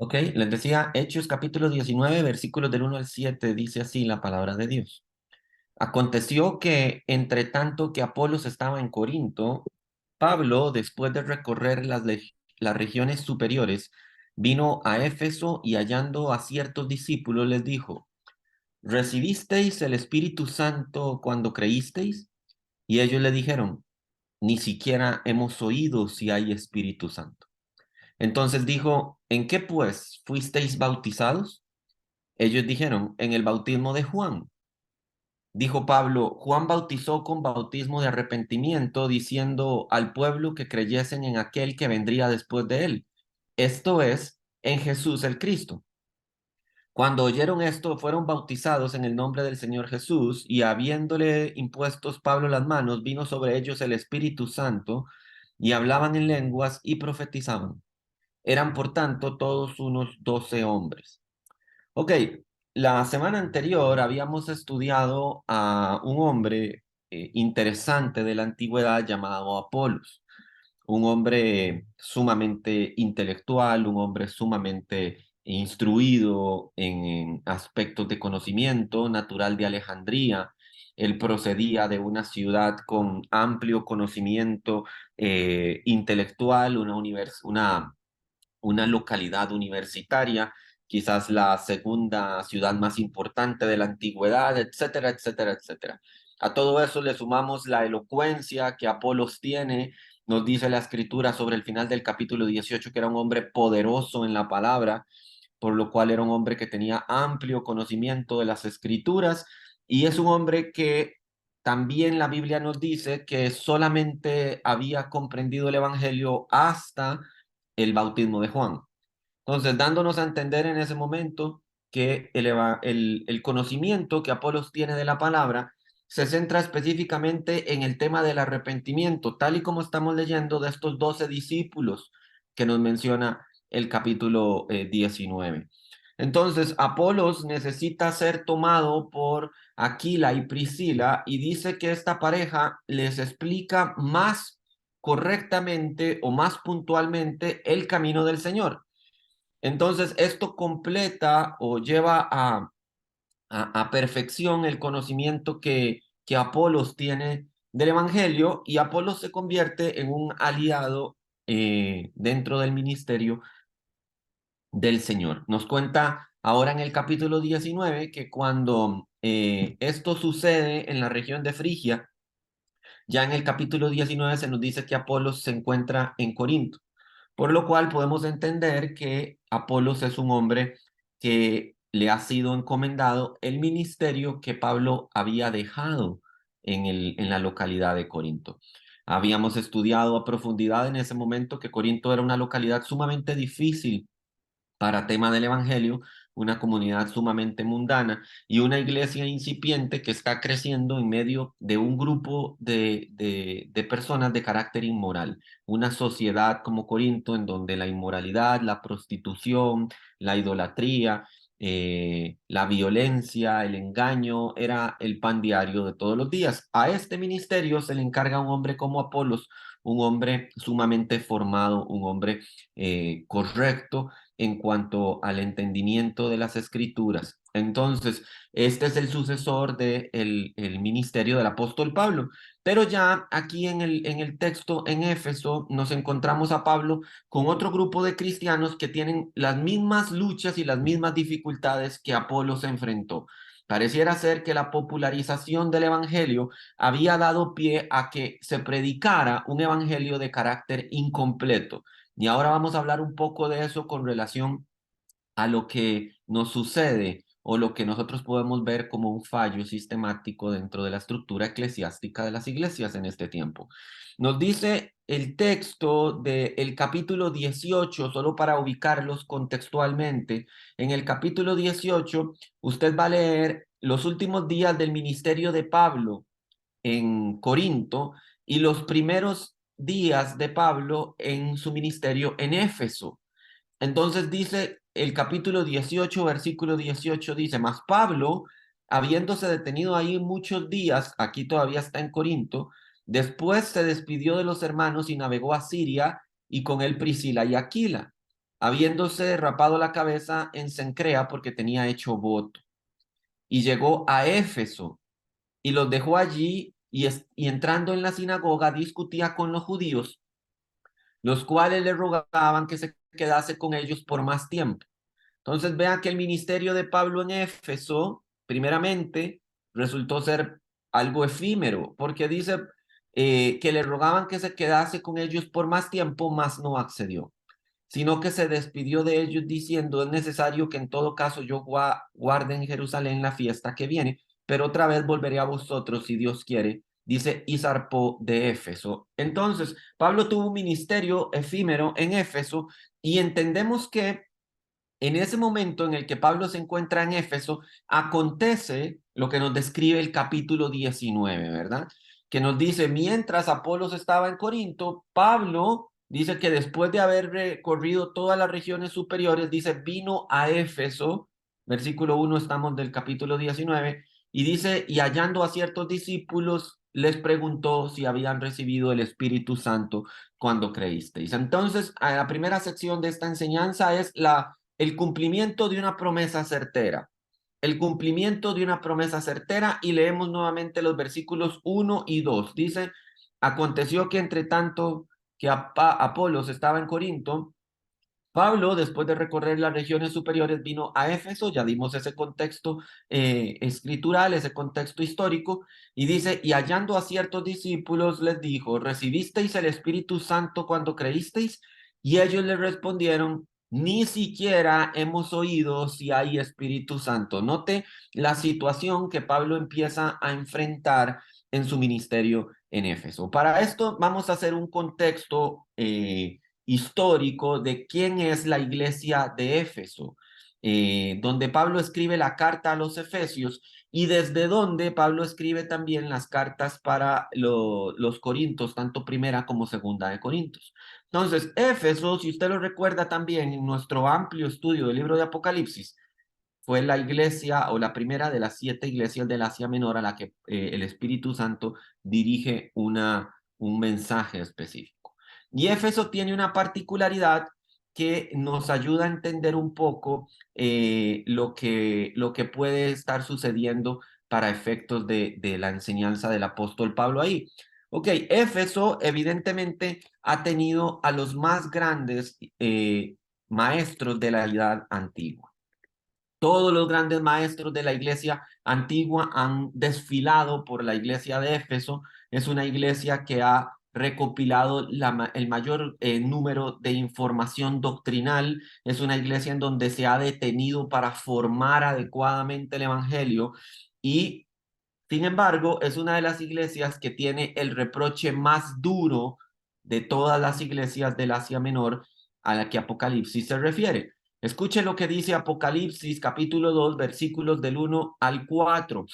Ok, les decía Hechos capítulo 19, versículos del 1 al 7, dice así la palabra de Dios. Aconteció que, entre tanto que Apolos estaba en Corinto, Pablo, después de recorrer las regiones superiores, vino a Éfeso y hallando a ciertos discípulos les dijo, ¿recibisteis el Espíritu Santo cuando creísteis? Y ellos le dijeron, ni siquiera hemos oído si hay Espíritu Santo. Entonces dijo, ¿en qué pues fuisteis bautizados? Ellos dijeron, en el bautismo de Juan. Dijo Pablo, Juan bautizó con bautismo de arrepentimiento, diciendo al pueblo que creyesen en aquel que vendría después de él, esto es, en Jesús el Cristo. Cuando oyeron esto, fueron bautizados en el nombre del Señor Jesús, y habiéndole impuestos Pablo las manos, vino sobre ellos el Espíritu Santo, y hablaban en lenguas y profetizaban. Eran, por tanto, todos unos 12 hombres. Ok, la semana anterior habíamos estudiado a un hombre interesante de la antigüedad llamado Apolos, un hombre sumamente intelectual, un hombre sumamente instruido en aspectos de conocimiento, natural de Alejandría. Él procedía de una ciudad con amplio conocimiento intelectual, una localidad universitaria, quizás la segunda ciudad más importante de la antigüedad, etcétera, etcétera, etcétera. A todo eso le sumamos la elocuencia que Apolos tiene. Nos dice la escritura sobre el final del capítulo 18 que era un hombre poderoso en la palabra, por lo cual era un hombre que tenía amplio conocimiento de las escrituras y es un hombre que también la Biblia nos dice que solamente había comprendido el evangelio hasta el bautismo de Juan. Entonces, dándonos a entender en ese momento que el conocimiento que Apolos tiene de la palabra se centra específicamente en el tema del arrepentimiento, tal y como estamos leyendo de estos 12 discípulos que nos menciona el capítulo 19. Entonces, Apolos necesita ser tomado por Aquila y Priscila y dice que esta pareja les explica más correctamente o más puntualmente el camino del Señor. Entonces, esto completa o lleva a perfección el conocimiento que Apolos tiene del Evangelio y Apolos se convierte en un aliado dentro del ministerio del Señor. Nos cuenta ahora en el capítulo 19 que cuando esto sucede en la región de Frigia, ya en el capítulo 19 se nos dice que Apolos se encuentra en Corinto, por lo cual podemos entender que Apolos es un hombre que le ha sido encomendado el ministerio que Pablo había dejado en la localidad de Corinto. Habíamos estudiado a profundidad en ese momento que Corinto era una localidad sumamente difícil para tema del Evangelio, una comunidad sumamente mundana y una iglesia incipiente que está creciendo en medio de un grupo de personas de carácter inmoral, una sociedad como Corinto en donde la inmoralidad, la prostitución, la idolatría, la violencia, el engaño era el pan diario de todos los días. A este ministerio se le encarga un hombre como Apolos, un hombre sumamente formado, un hombre correcto en cuanto al entendimiento de las escrituras. Entonces, este es el sucesor del el ministerio del apóstol Pablo. Pero ya aquí en el texto en Éfeso nos encontramos a Pablo con otro grupo de cristianos que tienen las mismas luchas y las mismas dificultades que Apolo se enfrentó. Pareciera ser que la popularización del evangelio había dado pie a que se predicara un evangelio de carácter incompleto. Y ahora vamos a hablar un poco de eso con relación a lo que nos sucede o lo que nosotros podemos ver como un fallo sistemático dentro de la estructura eclesiástica de las iglesias en este tiempo. Nos dice el texto del capítulo 18, solo para ubicarlos contextualmente, en el capítulo 18 usted va a leer los últimos días del ministerio de Pablo en Corinto y los primeros días de Pablo en su ministerio en Éfeso. Entonces dice el capítulo 18, versículo 18, dice, mas Pablo, habiéndose detenido ahí muchos días, aquí todavía está en Corinto, después se despidió de los hermanos y navegó a Siria y con él Priscila y Aquila. habiéndose rapado la cabeza en Cencrea porque tenía hecho voto. Y llegó a Éfeso y los dejó allí y entrando en la sinagoga discutía con los judíos, los cuales le rogaban que se quedase con ellos por más tiempo. Entonces vean que el ministerio de Pablo en Éfeso, primeramente, resultó ser algo efímero, porque dice que le rogaban que se quedase con ellos por más tiempo, mas no accedió, sino que se despidió de ellos diciendo, es necesario que en todo caso yo guarde en Jerusalén la fiesta que viene, pero otra vez volveré a vosotros si Dios quiere, dice, y zarpó de Éfeso. Entonces, Pablo tuvo un ministerio efímero en Éfeso y entendemos que en ese momento en el que Pablo se encuentra en Éfeso, acontece lo que nos describe el capítulo 19, ¿verdad? Que nos dice, mientras Apolos estaba en Corinto, Pablo dice que después de haber recorrido todas las regiones superiores, dice, vino a Éfeso, versículo 1, estamos del capítulo 19, y dice, y hallando a ciertos discípulos, les preguntó si habían recibido el Espíritu Santo cuando creísteis. Entonces, la primera sección de esta enseñanza es el cumplimiento de una promesa certera. El cumplimiento de una promesa certera y leemos nuevamente los versículos 1 y 2. Dice, aconteció que entre tanto que Apolos estaba en Corinto, Pablo, después de recorrer las regiones superiores, vino a Éfeso, ya dimos ese contexto escritural, ese contexto histórico, y dice, y hallando a ciertos discípulos les dijo, ¿recibisteis el Espíritu Santo cuando creísteis? Y ellos le respondieron, ni siquiera hemos oído si hay Espíritu Santo. Note la situación que Pablo empieza a enfrentar en su ministerio en Éfeso. Para esto vamos a hacer un contexto histórico de quién es la iglesia de Éfeso, donde Pablo escribe la carta a los Efesios y desde donde Pablo escribe también las cartas para los Corintios, tanto primera como segunda de Corintios. Entonces, Éfeso, si usted lo recuerda también en nuestro amplio estudio del libro de Apocalipsis, fue la iglesia o la primera de las 7 iglesias del Asia Menor a la que el Espíritu Santo dirige un mensaje específico. Y Éfeso tiene una particularidad que nos ayuda a entender un poco lo que puede estar sucediendo para efectos de la enseñanza del apóstol Pablo ahí. Ok, Éfeso evidentemente ha tenido a los más grandes maestros de la edad antigua. Todos los grandes maestros de la iglesia antigua han desfilado por la iglesia de Éfeso. Es una iglesia que ha recopilado el mayor número de información doctrinal. Es una iglesia en donde se ha detenido para formar adecuadamente el evangelio y, sin embargo, es una de las iglesias que tiene el reproche más duro de todas las iglesias del Asia Menor a la que Apocalipsis se refiere. Escuche lo que dice Apocalipsis capítulo 2, versículos del 1 al 4,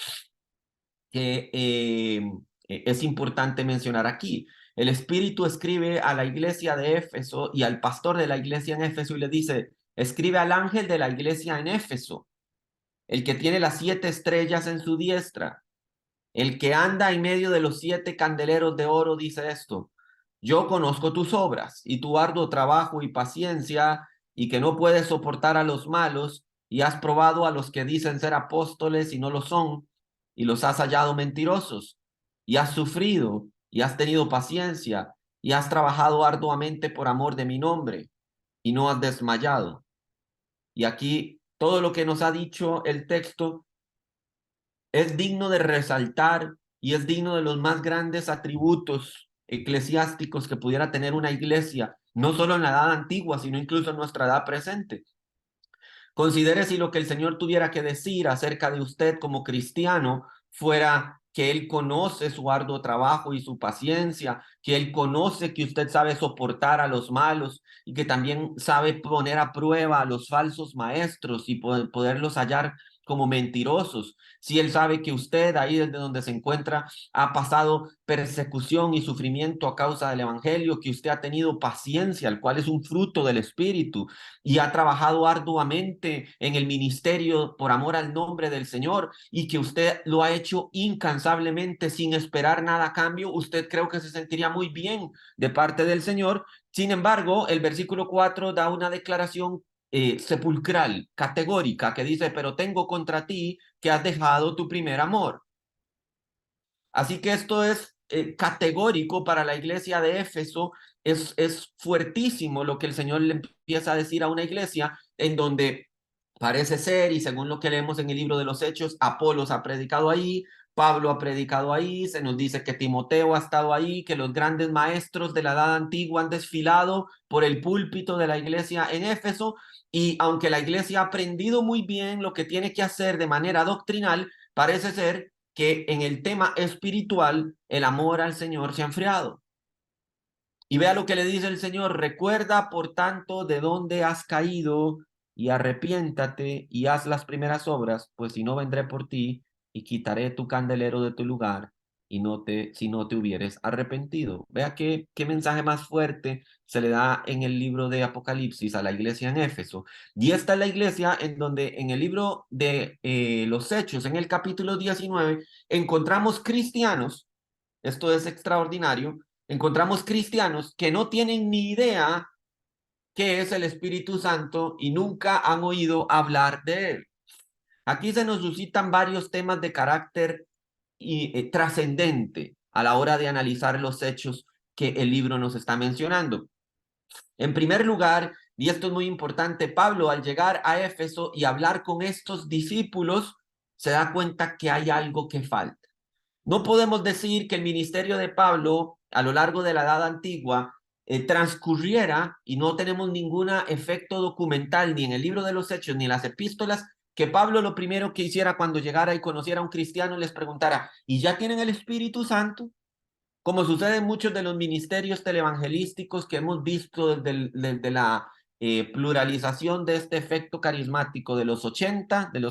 que es importante mencionar aquí. El Espíritu escribe a la iglesia de Éfeso y al pastor de la iglesia en Éfeso y le dice, escribe al ángel de la iglesia en Éfeso, el que tiene las 7 estrellas en su diestra, el que anda en medio de los 7 candeleros de oro, dice esto, yo conozco tus obras y tu arduo trabajo y paciencia y que no puedes soportar a los malos y has probado a los que dicen ser apóstoles y no lo son y los has hallado mentirosos y has sufrido y has tenido paciencia y has trabajado arduamente por amor de mi nombre y no has desmayado. Y aquí todo lo que nos ha dicho el texto es digno de resaltar y es digno de los más grandes atributos eclesiásticos que pudiera tener una iglesia, no solo en la edad antigua, sino incluso en nuestra edad presente. Considere si lo que el Señor tuviera que decir acerca de usted como cristiano fuera que Él conoce su arduo trabajo y su paciencia, que Él conoce que usted sabe soportar a los malos y que también sabe poner a prueba a los falsos maestros y poderlos hallar como mentirosos, si él sabe que usted ahí desde donde se encuentra ha pasado persecución y sufrimiento a causa del evangelio, que usted ha tenido paciencia, el cual es un fruto del Espíritu, y ha trabajado arduamente en el ministerio por amor al nombre del Señor, y que usted lo ha hecho incansablemente sin esperar nada a cambio, usted creo que se sentiría muy bien de parte del Señor. Sin embargo, el versículo 4 da una declaración sepulcral, categórica, que dice, pero tengo contra ti que has dejado tu primer amor. Así que esto es categórico para la iglesia de Éfeso, es fuertísimo lo que el Señor le empieza a decir a una iglesia en donde parece ser, y según lo que leemos en el libro de los Hechos, Apolos ha predicado ahí, Pablo ha predicado ahí, se nos dice que Timoteo ha estado ahí, que los grandes maestros de la edad antigua han desfilado por el púlpito de la iglesia en Éfeso, y aunque la iglesia ha aprendido muy bien lo que tiene que hacer de manera doctrinal, parece ser que en el tema espiritual el amor al Señor se ha enfriado. Y vea lo que le dice el Señor: recuerda por tanto de dónde has caído y arrepiéntate y haz las primeras obras, pues si no vendré por ti y quitaré tu candelero de tu lugar y si no te hubieres arrepentido. Vea qué mensaje más fuerte se le da en el libro de Apocalipsis a la iglesia en Éfeso. Y esta es la iglesia en donde en el libro de los Hechos, en el capítulo 19, encontramos cristianos. Esto es extraordinario. Encontramos cristianos que no tienen ni idea qué es el Espíritu Santo y nunca han oído hablar de él. Aquí se nos suscitan varios temas de carácter trascendente a la hora de analizar los hechos que el libro nos está mencionando. En primer lugar, y esto es muy importante, Pablo al llegar a Éfeso y hablar con estos discípulos, se da cuenta que hay algo que falta. No podemos decir que el ministerio de Pablo a lo largo de la Edad Antigua transcurriera y no tenemos ningún efecto documental ni en el libro de los Hechos ni en las epístolas, que Pablo lo primero que hiciera cuando llegara y conociera a un cristiano les preguntara, ¿y ya tienen el Espíritu Santo? Como sucede en muchos de los ministerios televangelísticos que hemos visto desde la pluralización de este efecto carismático de los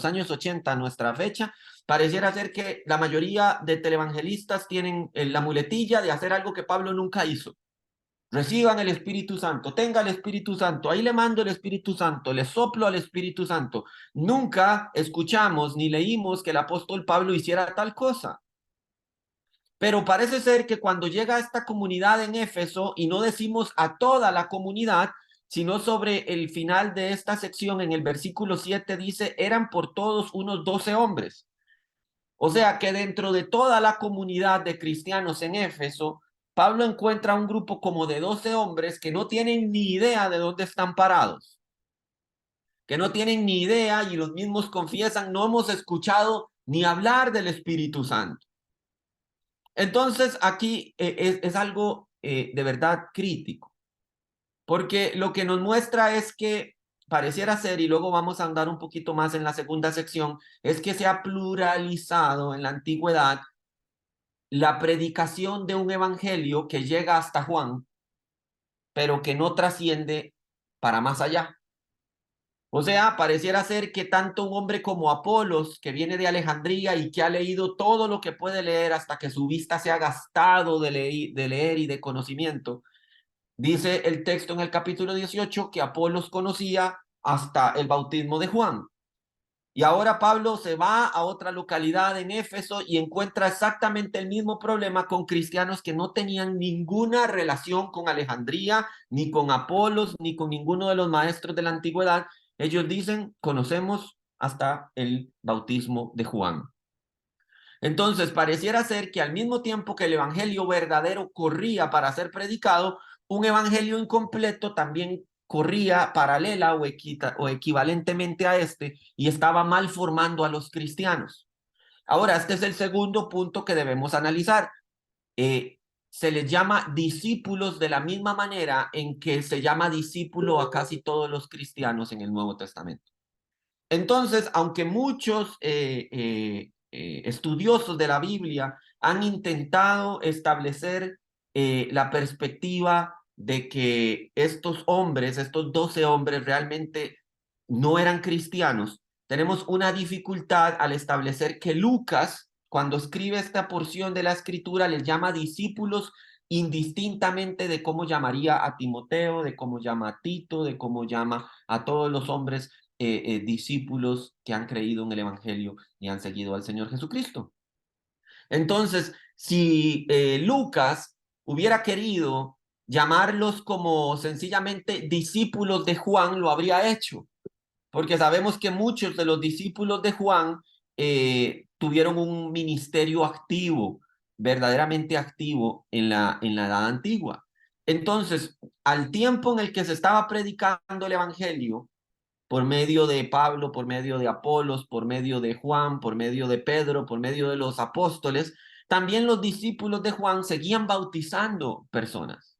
años 80 a nuestra fecha, pareciera ser que la mayoría de televangelistas tienen la muletilla de hacer algo que Pablo nunca hizo. Reciban el Espíritu Santo, tenga el Espíritu Santo, ahí le mando el Espíritu Santo, le soplo al Espíritu Santo. Nunca escuchamos ni leímos que el apóstol Pablo hiciera tal cosa. Pero parece ser que cuando llega a esta comunidad en Éfeso, y no decimos a toda la comunidad, sino sobre el final de esta sección, en el versículo 7 dice, eran por todos unos 12 hombres. O sea que dentro de toda la comunidad de cristianos en Éfeso, Pablo encuentra un grupo como de 12 hombres que no tienen ni idea de dónde están parados, que no tienen ni idea, y los mismos confiesan, no hemos escuchado ni hablar del Espíritu Santo. Entonces, aquí es algo de verdad crítico, porque lo que nos muestra es que pareciera ser, y luego vamos a andar un poquito más en la segunda sección, es que se ha pluralizado en la antigüedad la predicación de un evangelio que llega hasta Juan, pero que no trasciende para más allá. O sea, pareciera ser que tanto un hombre como Apolos, que viene de Alejandría y que ha leído todo lo que puede leer hasta que su vista se ha gastado de leer y de conocimiento, dice el texto en el capítulo 18 que Apolos conocía hasta el bautismo de Juan. Y ahora Pablo se va a otra localidad en Éfeso y encuentra exactamente el mismo problema con cristianos que no tenían ninguna relación con Alejandría, ni con Apolos, ni con ninguno de los maestros de la antigüedad. Ellos dicen, conocemos hasta el bautismo de Juan. Entonces, pareciera ser que al mismo tiempo que el evangelio verdadero corría para ser predicado, un evangelio incompleto también corría paralela o equivalentemente a este y estaba mal formando a los cristianos. Ahora, este es el segundo punto que debemos analizar. Se les llama discípulos de la misma manera en que se llama discípulo a casi todos los cristianos en el Nuevo Testamento. Entonces, aunque muchos estudiosos de la Biblia han intentado establecer la perspectiva de que estos hombres, estos 12 hombres realmente no eran cristianos, tenemos una dificultad al establecer que Lucas, cuando escribe esta porción de la escritura, les llama discípulos indistintamente de cómo llamaría a Timoteo, de cómo llama a Tito, de cómo llama a todos los hombres discípulos que han creído en el Evangelio y han seguido al Señor Jesucristo. Entonces, si Lucas hubiera querido llamarlos como sencillamente discípulos de Juan, lo habría hecho, porque sabemos que muchos de los discípulos de Juan tuvieron un ministerio activo, verdaderamente activo en la edad antigua. Entonces, al tiempo en el que se estaba predicando el Evangelio, por medio de Pablo, por medio de Apolos, por medio de Juan, por medio de Pedro, por medio de los apóstoles, también los discípulos de Juan seguían bautizando personas.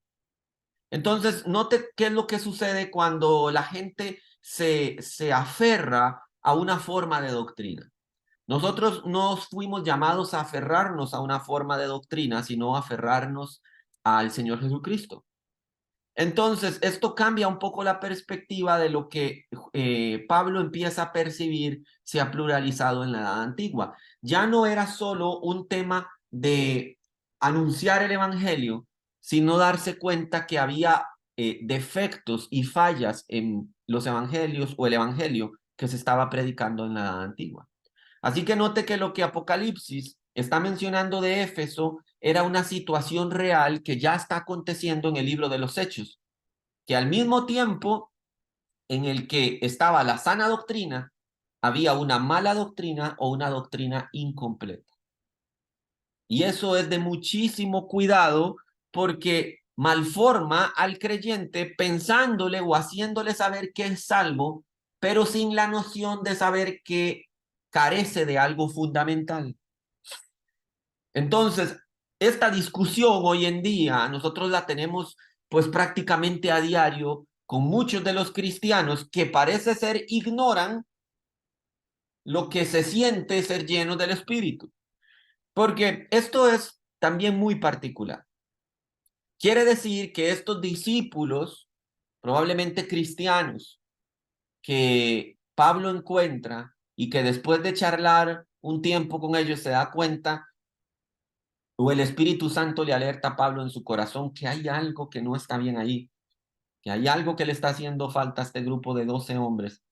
Entonces, note qué es lo que sucede cuando la gente se aferra a una forma de doctrina. Nosotros no fuimos llamados a aferrarnos a una forma de doctrina, sino a aferrarnos al Señor Jesucristo. Entonces, esto cambia un poco la perspectiva de lo que Pablo empieza a percibir se ha pluralizado en la Edad Antigua. Ya no era solo un tema de anunciar el Evangelio, sino darse cuenta que había defectos y fallas en los Evangelios o el Evangelio que se estaba predicando en la Edad Antigua. Así que note que lo que Apocalipsis está mencionando de Éfeso era una situación real que ya está aconteciendo en el libro de los Hechos, que al mismo tiempo en el que estaba la sana doctrina, había una mala doctrina o una doctrina incompleta. Y eso es de muchísimo cuidado porque malforma al creyente pensándole o haciéndole saber que es salvo, pero sin la noción de saber que carece de algo fundamental. Entonces, esta discusión hoy en día nosotros la tenemos pues prácticamente a diario con muchos de los cristianos que parece ser ignoran lo que se siente ser llenos del Espíritu. Porque esto es también muy particular. Quiere decir que estos discípulos, probablemente cristianos, que Pablo encuentra y que después de charlar un tiempo con ellos se da cuenta o el Espíritu Santo le alerta a Pablo en su corazón que hay algo que no está bien ahí, que hay algo que le está haciendo falta a este grupo de 12 hombres.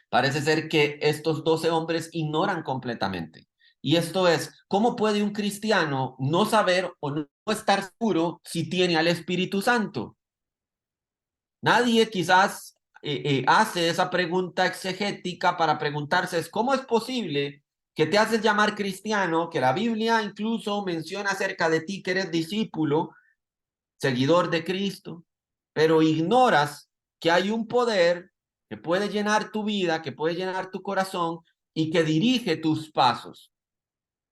Parece ser que estos 12 hombres ignoran completamente. Y esto es, ¿cómo puede un cristiano no saber o no estar seguro si tiene al Espíritu Santo? Nadie quizás hace esa pregunta exegética para preguntarse, ¿cómo es posible que te haces llamar cristiano, que la Biblia incluso menciona acerca de ti que eres discípulo, seguidor de Cristo, pero ignoras que hay un poder que puede llenar tu vida, que puede llenar tu corazón y que dirige tus pasos?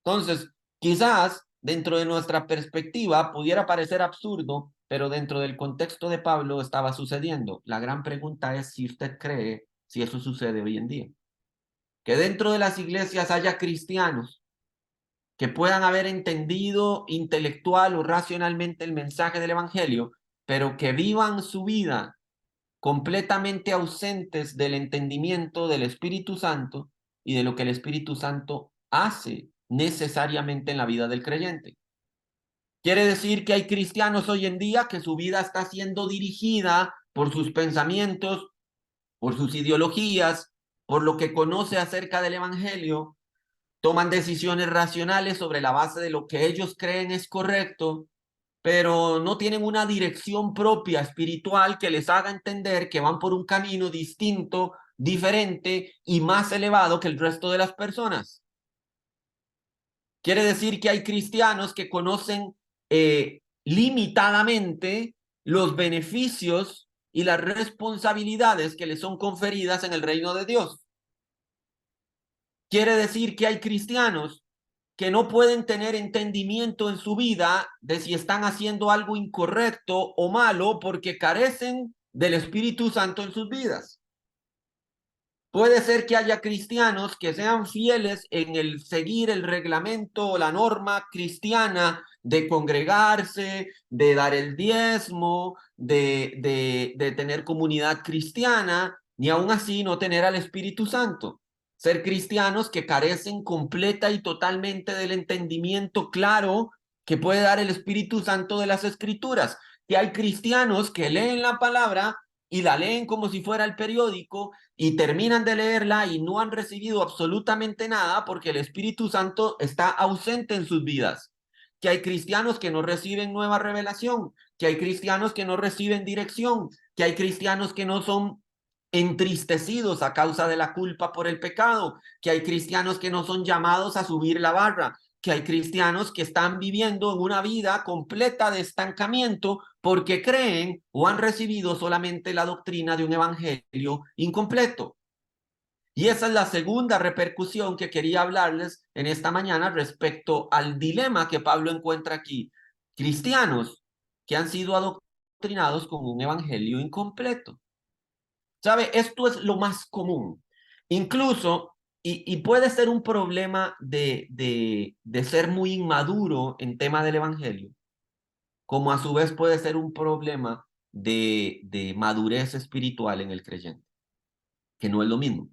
Entonces, quizás dentro de nuestra perspectiva pudiera parecer absurdo, pero dentro del contexto de Pablo estaba sucediendo. La gran pregunta es si usted cree si eso sucede hoy en día. Que dentro de las iglesias haya cristianos que puedan haber entendido intelectual o racionalmente el mensaje del Evangelio, pero que vivan su vida completamente ausentes del entendimiento del Espíritu Santo y de lo que el Espíritu Santo hace necesariamente en la vida del creyente. Quiere decir que hay cristianos hoy en día que su vida está siendo dirigida por sus pensamientos, por sus ideologías, por lo que conoce acerca del Evangelio, toman decisiones racionales sobre la base de lo que ellos creen es correcto, pero no tienen una dirección propia espiritual que les haga entender que van por un camino distinto, diferente y más elevado que el resto de las personas. Quiere decir que hay cristianos que conocen limitadamente los beneficios y las responsabilidades que les son conferidas en el reino de Dios. Quiere decir que hay cristianos que no pueden tener entendimiento en su vida de si están haciendo algo incorrecto o malo porque carecen del Espíritu Santo en sus vidas. Puede ser que haya cristianos que sean fieles en el seguir el reglamento o la norma cristiana de congregarse, de dar el diezmo, de tener comunidad cristiana, ni aún así no tener al Espíritu Santo. ser cristianos que carecen completa y totalmente del entendimiento claro que puede dar el Espíritu Santo de las Escrituras. Que hay cristianos que leen la palabra y la leen como si fuera el periódico y terminan de leerla y no han recibido absolutamente nada porque el Espíritu Santo está ausente en sus vidas. Que hay cristianos que no reciben nueva revelación, que hay cristianos que no reciben dirección, que hay cristianos que no son entristecidos a causa de la culpa por el pecado, que hay cristianos que no son llamados a subir la barra, que hay cristianos que están viviendo en una vida completa de estancamiento porque creen o han recibido solamente la doctrina de un evangelio incompleto. Y esa es la segunda repercusión que quería hablarles en esta mañana respecto al dilema que Pablo encuentra aquí. Cristianos que han sido adoctrinados con un evangelio incompleto. ¿Sabe? Esto es lo más común. Incluso, y puede ser un problema de ser muy inmaduro en tema del evangelio, como a su vez puede ser un problema de madurez espiritual en el creyente, que no es lo mismo.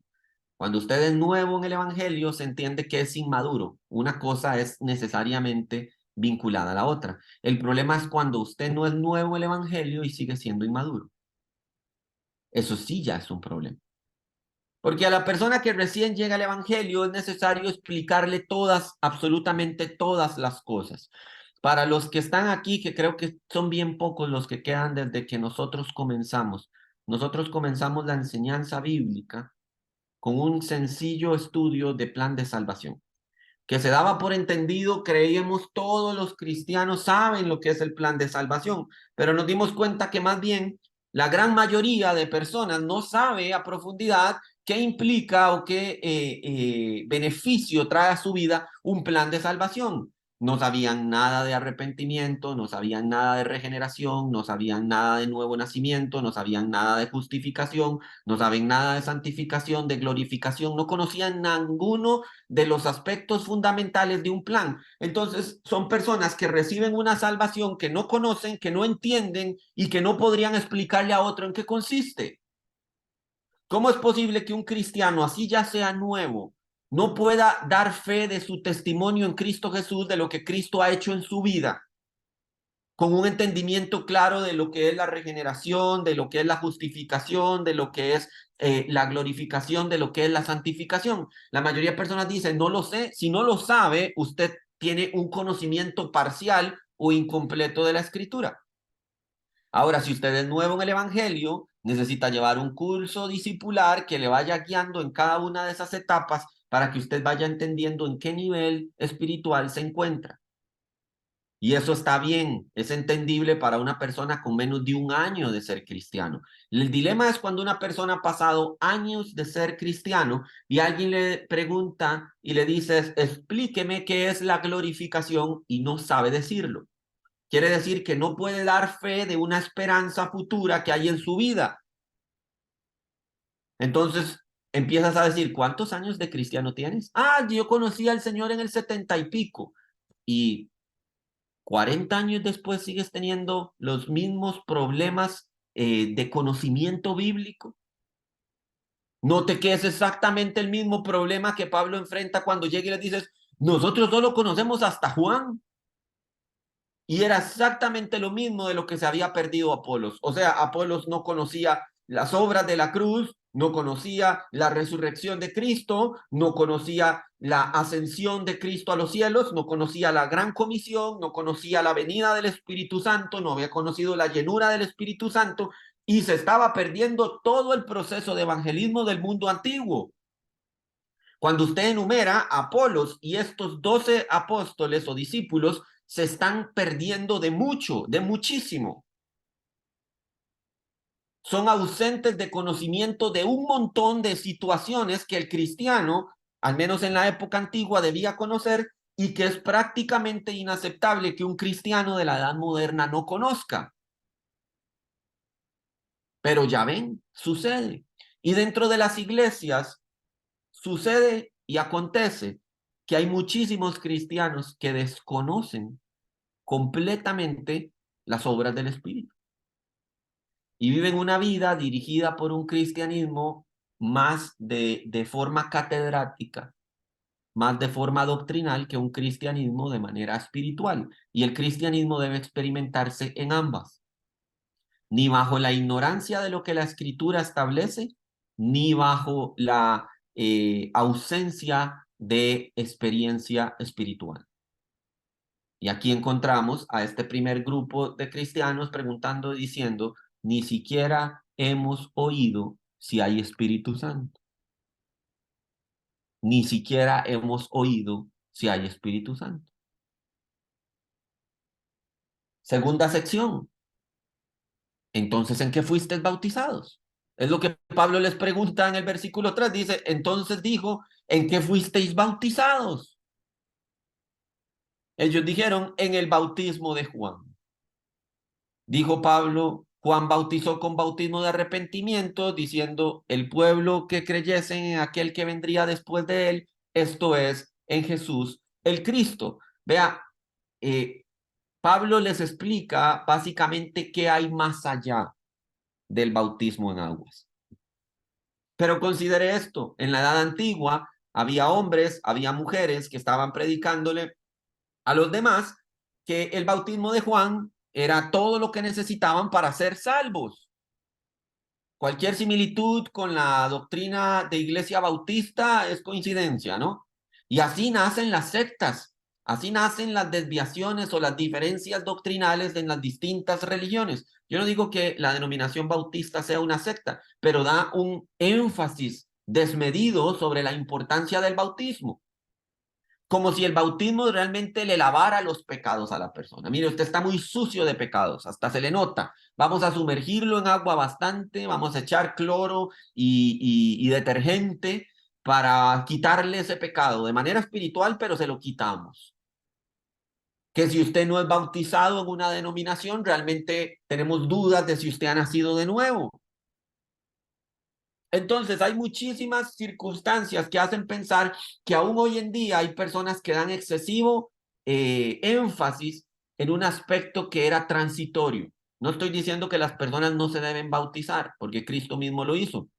Cuando usted es nuevo en el evangelio, se entiende que es inmaduro. Una cosa es necesariamente vinculada a la otra. El problema es cuando usted no es nuevo en el evangelio y sigue siendo inmaduro. Eso sí ya es un problema. Porque a la persona que recién llega al evangelio es necesario explicarle todas, absolutamente todas las cosas. Para los que están aquí, que creo que son bien pocos los que quedan desde que nosotros comenzamos la enseñanza bíblica con un sencillo estudio de plan de salvación, que se daba por entendido, creíamos todos los cristianos saben lo que es el plan de salvación, pero nos dimos cuenta que más bien la gran mayoría de personas no sabe a profundidad qué implica o qué beneficio trae a su vida un plan de salvación. No sabían nada de arrepentimiento, no sabían nada de regeneración, no sabían nada de nuevo nacimiento, no sabían nada de justificación, no saben nada de santificación, de glorificación, no conocían ninguno de los aspectos fundamentales de un plan. Entonces, son personas que reciben una salvación que no conocen, que no entienden y que no podrían explicarle a otro en qué consiste. ¿Cómo es posible que un cristiano, así ya sea nuevo, no pueda dar fe de su testimonio en Cristo Jesús, de lo que Cristo ha hecho en su vida, con un entendimiento claro de lo que es la regeneración, de lo que es la justificación, de lo que es la glorificación, de lo que es la santificación? La mayoría de personas dicen, no lo sé. Si no lo sabe, usted tiene un conocimiento parcial o incompleto de la escritura. Ahora, si usted es nuevo en el evangelio, necesita llevar un curso discipular que le vaya guiando en cada una de esas etapas para que usted vaya entendiendo en qué nivel espiritual se encuentra. Y eso está bien, es entendible para una persona con menos de un año de ser cristiano. El dilema es cuando una persona ha pasado años de ser cristiano y alguien le pregunta y le dices, explíqueme qué es la glorificación, y no sabe decirlo. Quiere decir que no puede dar fe de una esperanza futura que hay en su vida. Entonces empiezas a decir, ¿cuántos años de cristiano tienes? Ah, yo conocí al Señor en el 70 y pico. Y 40 años después sigues teniendo los mismos problemas de conocimiento bíblico. Note que es exactamente el mismo problema que Pablo enfrenta cuando llega y le dices, nosotros solo conocemos hasta Juan. Y era exactamente lo mismo de lo que se había perdido Apolos. O sea, Apolos no conocía las obras de la cruz, no conocía la resurrección de Cristo, no conocía la ascensión de Cristo a los cielos, no conocía la gran comisión, no conocía la venida del Espíritu Santo, no había conocido la llenura del Espíritu Santo, y se estaba perdiendo todo el proceso de evangelismo del mundo antiguo. Cuando usted enumera a Apolos y estos 12 apóstoles o discípulos, se están perdiendo de mucho, de muchísimo. Son ausentes de conocimiento de un montón de situaciones que el cristiano, al menos en la época antigua, debía conocer, y que es prácticamente inaceptable que un cristiano de la edad moderna no conozca. Pero ya ven, sucede. Y dentro de las iglesias sucede y acontece que hay muchísimos cristianos que desconocen completamente las obras del Espíritu y viven una vida dirigida por un cristianismo más de forma catedrática, más de forma doctrinal que un cristianismo de manera espiritual. Y el cristianismo debe experimentarse en ambas, ni bajo la ignorancia de lo que la escritura establece, ni bajo la ausencia de experiencia espiritual. Y aquí encontramos a este primer grupo de cristianos preguntando, diciendo, ni siquiera hemos oído si hay Espíritu Santo. Ni siquiera hemos oído si hay Espíritu Santo. Segunda sección. Entonces, ¿en qué fuisteis bautizados? Es lo que Pablo les pregunta en el versículo 3. Dice, entonces dijo, ¿en qué fuisteis bautizados? Ellos dijeron, en el bautismo de Juan. Dijo Pablo, Juan bautizó con bautismo de arrepentimiento, diciendo, el pueblo que creyese en aquel que vendría después de él, esto es, en Jesús, el Cristo. Vea, Pablo les explica básicamente qué hay más allá del bautismo en aguas. Pero considere esto, en la edad antigua había hombres, había mujeres que estaban predicándole a los demás que el bautismo de Juan era todo lo que necesitaban para ser salvos. Cualquier similitud con la doctrina de Iglesia Bautista es coincidencia, ¿no? Y así nacen las sectas, así nacen las desviaciones o las diferencias doctrinales en las distintas religiones. Yo no digo que la denominación bautista sea una secta, pero da un énfasis desmedido sobre la importancia del bautismo, como si el bautismo realmente le lavara los pecados a la persona. Mire, usted está muy sucio de pecados, hasta se le nota. Vamos a sumergirlo en agua bastante, vamos a echar cloro y detergente para quitarle ese pecado de manera espiritual, pero se lo quitamos. Que si usted no es bautizado en una denominación, realmente tenemos dudas de si usted ha nacido de nuevo. Entonces, hay muchísimas circunstancias que hacen pensar que aún hoy en día hay personas que dan excesivo énfasis en un aspecto que era transitorio. No estoy diciendo que las personas no se deben bautizar, porque Cristo mismo lo hizo.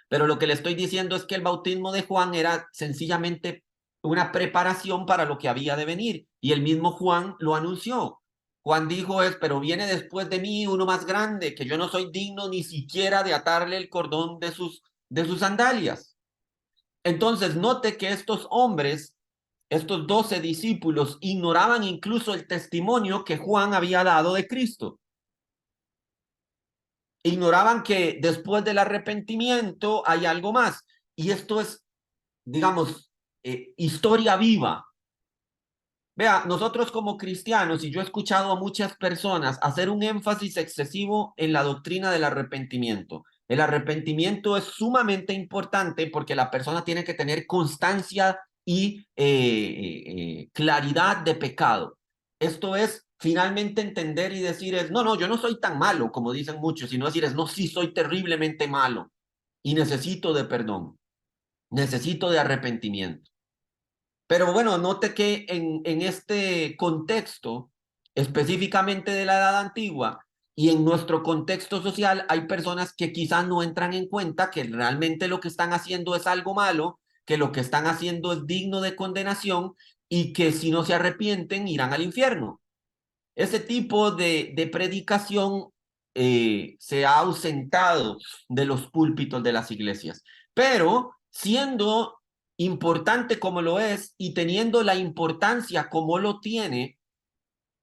Pero lo que le estoy diciendo es que el bautismo de Juan era sencillamente una preparación para lo que había de venir. Y el mismo Juan lo anunció. Juan dijo pero viene después de mí uno más grande, que yo no soy digno ni siquiera de atarle el cordón de sus sandalias. Entonces, note que estos hombres, estos 12 discípulos, ignoraban incluso el testimonio que Juan había dado de Cristo. Ignoraban que después del arrepentimiento hay algo más. Y esto es, digamos, historia viva. Vea, nosotros como cristianos, y yo he escuchado a muchas personas hacer un énfasis excesivo en la doctrina del arrepentimiento. El arrepentimiento es sumamente importante porque la persona tiene que tener constancia y claridad de pecado. Esto es finalmente entender y decir no, no, yo no soy tan malo como dicen muchos, sino decir no, sí, soy terriblemente malo y necesito de perdón, necesito de arrepentimiento. Pero bueno, note que en este contexto, específicamente de la edad antigua, y en nuestro contexto social, hay personas que quizás no entran en cuenta que realmente lo que están haciendo es algo malo, que lo que están haciendo es digno de condenación y que si no se arrepienten irán al infierno. Ese tipo de predicación se ha ausentado de los púlpitos de las iglesias, pero siendo importante como lo es y teniendo la importancia como lo tiene,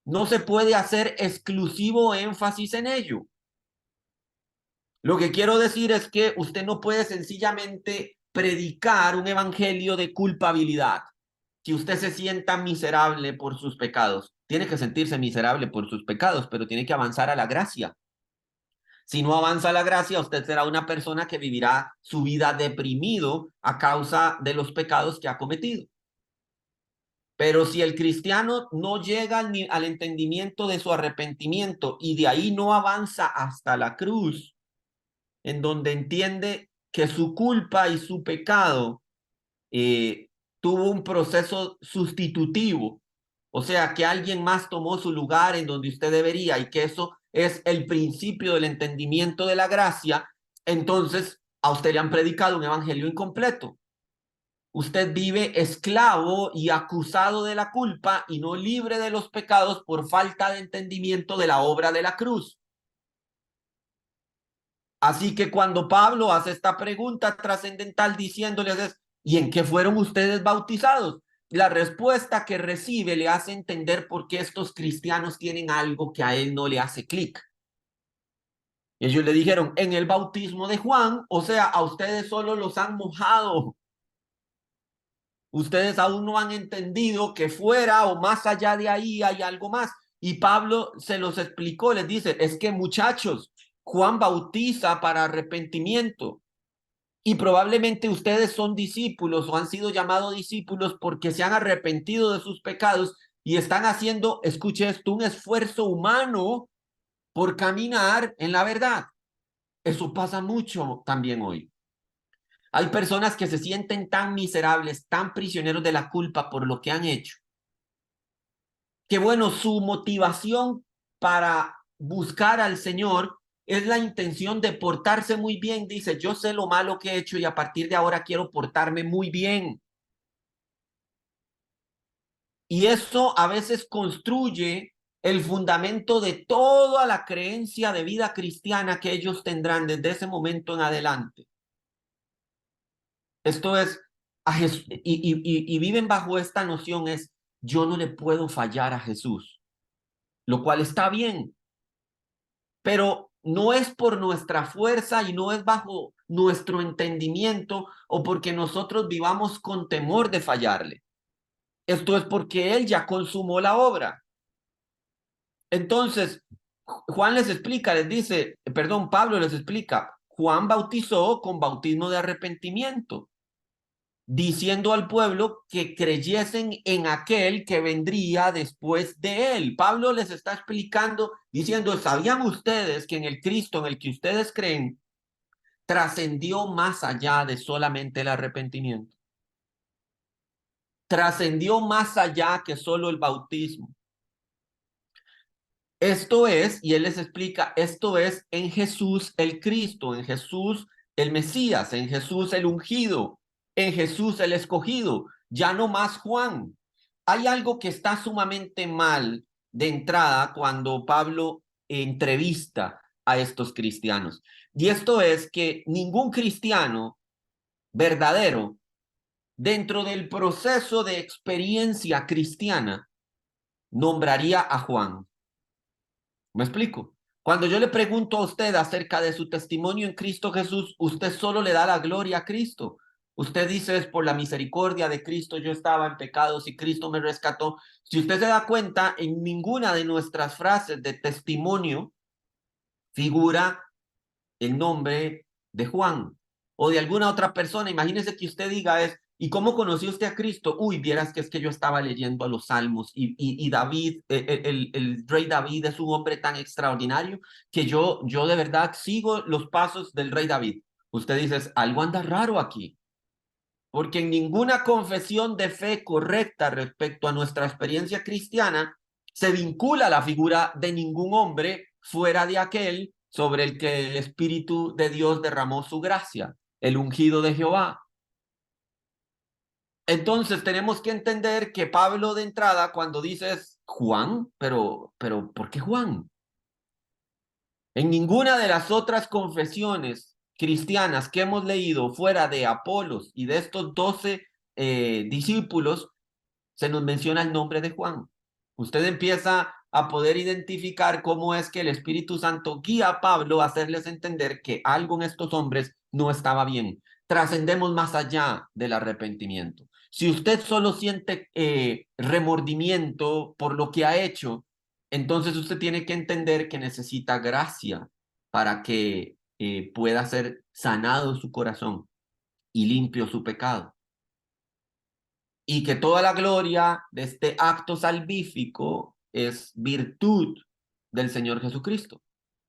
no se puede hacer exclusivo énfasis en ello. Lo que quiero decir es que usted no puede sencillamente predicar un evangelio de culpabilidad. Si usted se sienta miserable por sus pecados, tiene que sentirse miserable por sus pecados, pero tiene que avanzar a la gracia. Si no avanza a la gracia, usted será una persona que vivirá su vida deprimido a causa de los pecados que ha cometido. Pero si el cristiano no llega al entendimiento de su arrepentimiento y de ahí no avanza hasta la cruz, en donde entiende que su culpa y su pecado tuvo un proceso sustitutivo, o sea, que alguien más tomó su lugar en donde usted debería y que eso es el principio del entendimiento de la gracia, entonces A usted le han predicado un evangelio incompleto. Usted vive esclavo y acusado de la culpa y no libre de los pecados por falta de entendimiento de la obra de la cruz. Así que cuando Pablo hace esta pregunta trascendental diciéndoles, ¿y en qué fueron ustedes bautizados? La respuesta que recibe le hace entender por qué estos cristianos tienen algo que a él no le hace clic. Ellos le dijeron, en el bautismo de Juan, o sea, a ustedes solo los han mojado. Ustedes aún no han entendido que fuera o más allá de ahí hay algo más. Y Pablo se los explicó, les dice, es que muchachos, Juan bautiza para arrepentimiento. Y probablemente ustedes son discípulos o han sido llamados discípulos porque se han arrepentido de sus pecados y están haciendo, escuche esto, un esfuerzo humano por caminar en la verdad. Eso pasa mucho también hoy. Hay personas que se sienten tan miserables, tan prisioneros de la culpa por lo que han hecho, que bueno, su motivación para buscar al Señor es la intención de portarse muy bien. Dice, yo sé lo malo que he hecho y a partir de ahora quiero portarme muy bien. Y eso a veces construye el fundamento de toda la creencia de vida cristiana que ellos tendrán desde ese momento en adelante. Esto es, y viven bajo esta noción es, yo no le puedo fallar a Jesús, lo cual está bien, pero no es por nuestra fuerza y no es bajo nuestro entendimiento o porque nosotros vivamos con temor de fallarle. Esto es porque Él ya consumó la obra. Entonces, Juan les explica, les dice, perdón, Pablo les explica, Juan bautizó con bautismo de arrepentimiento, diciendo al pueblo que creyesen en aquel que vendría después de él. Pablo les está explicando, diciendo, ¿sabían ustedes que en el Cristo en el que ustedes creen trascendió más allá de solamente el arrepentimiento? Trascendió más allá que solo el bautismo. Esto es, y él les explica, esto es en Jesús el Cristo, en Jesús el Mesías, en Jesús el ungido, en Jesús el escogido, ya no más Juan. Hay algo que está sumamente mal de entrada cuando Pablo entrevista a estos cristianos. Y esto es que ningún cristiano verdadero dentro del proceso de experiencia cristiana nombraría a Juan. ¿Me explico? Cuando yo le pregunto a usted acerca de su testimonio en Cristo Jesús, usted solo le da la gloria a Cristo. Usted dice, es por la misericordia de Cristo, yo estaba en pecados y Cristo me rescató. Si usted se da cuenta, en ninguna de nuestras frases de testimonio figura el nombre de Juan o de alguna otra persona. Imagínese que usted diga es, ¿y cómo conoció usted a Cristo? Uy, vieras que es que yo estaba leyendo a los salmos y David, el rey David es un hombre tan extraordinario que yo de verdad sigo los pasos del rey David. Usted dice, algo anda raro aquí, porque en ninguna confesión de fe correcta respecto a nuestra experiencia cristiana se vincula la figura de ningún hombre fuera de aquel sobre el que el Espíritu de Dios derramó su gracia, el ungido de Jehová. Entonces tenemos que entender que Pablo de entrada cuando dices Juan, pero ¿por qué Juan? En ninguna de las otras confesiones cristianas que hemos leído fuera de Apolos y de estos 12 discípulos se nos menciona el nombre de Juan. Usted empieza a poder identificar cómo es que el Espíritu Santo guía a Pablo a hacerles entender que algo en estos hombres no estaba bien. Trascendemos más allá del arrepentimiento. Si usted solo siente remordimiento por lo que ha hecho, entonces usted tiene que entender que necesita gracia para que pueda ser sanado su corazón y limpio su pecado y que toda la gloria de este acto salvífico es virtud del Señor Jesucristo,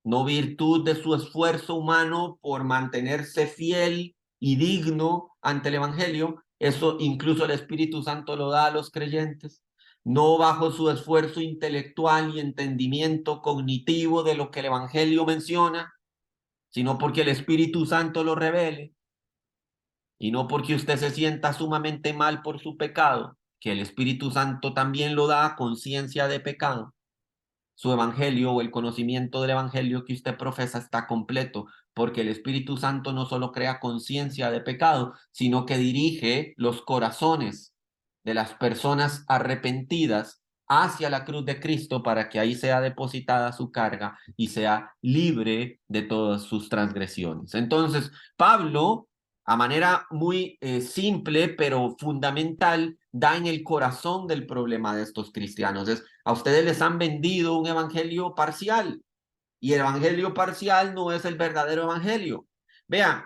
no virtud de su esfuerzo humano por mantenerse fiel y digno ante el Evangelio. Eso incluso el Espíritu Santo lo da a los creyentes, no bajo su esfuerzo intelectual y entendimiento cognitivo de lo que el Evangelio menciona, sino porque el Espíritu Santo lo revele, y no porque usted se sienta sumamente mal por su pecado, que el Espíritu Santo también lo da conciencia de pecado. Su evangelio o el conocimiento del evangelio que usted profesa está completo, porque el Espíritu Santo no solo crea conciencia de pecado, sino que dirige los corazones de las personas arrepentidas hacia la cruz de Cristo para que ahí sea depositada su carga y sea libre de todas sus transgresiones. Entonces, Pablo, a manera muy simple pero fundamental, da en el corazón del problema de estos cristianos. A ustedes les han vendido un evangelio parcial y el evangelio parcial no es el verdadero evangelio. Vean,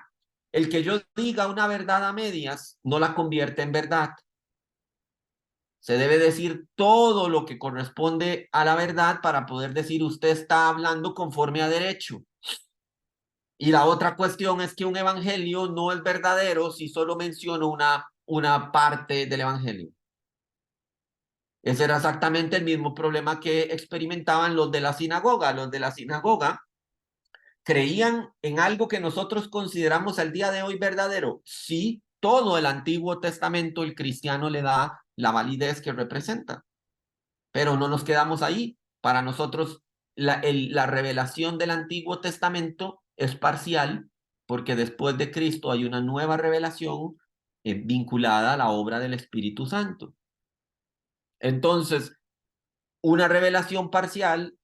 el que yo diga una verdad a medias no la convierte en verdad. Se debe decir todo lo que corresponde a la verdad para poder decir usted está hablando conforme a derecho. Y la otra cuestión es que un evangelio no es verdadero si solo menciono una parte del evangelio. Ese era exactamente el mismo problema que experimentaban los de la sinagoga. Los de la sinagoga creían en algo que nosotros consideramos al día de hoy verdadero. Sí, todo el Antiguo Testamento el cristiano le da la validez que representa, pero no nos quedamos ahí. Para nosotros la revelación del Antiguo Testamento es parcial porque después de Cristo hay una nueva revelación vinculada a la obra del Espíritu Santo. Entonces, una revelación parcial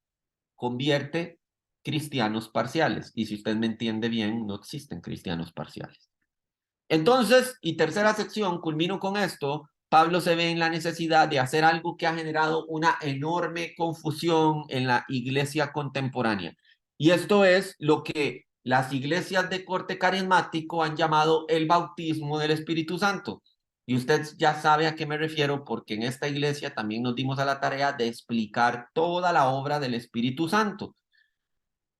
convierte cristianos parciales. Y si usted me entiende bien, no existen cristianos parciales. Entonces, y tercera sección, culmino con esto, Pablo se ve en la necesidad de hacer algo que ha generado una enorme confusión en la iglesia contemporánea. Y esto es lo que las iglesias de corte carismático han llamado el bautismo del Espíritu Santo. Y usted ya sabe a qué me refiero porque en esta iglesia también nos dimos a la tarea de explicar toda la obra del Espíritu Santo.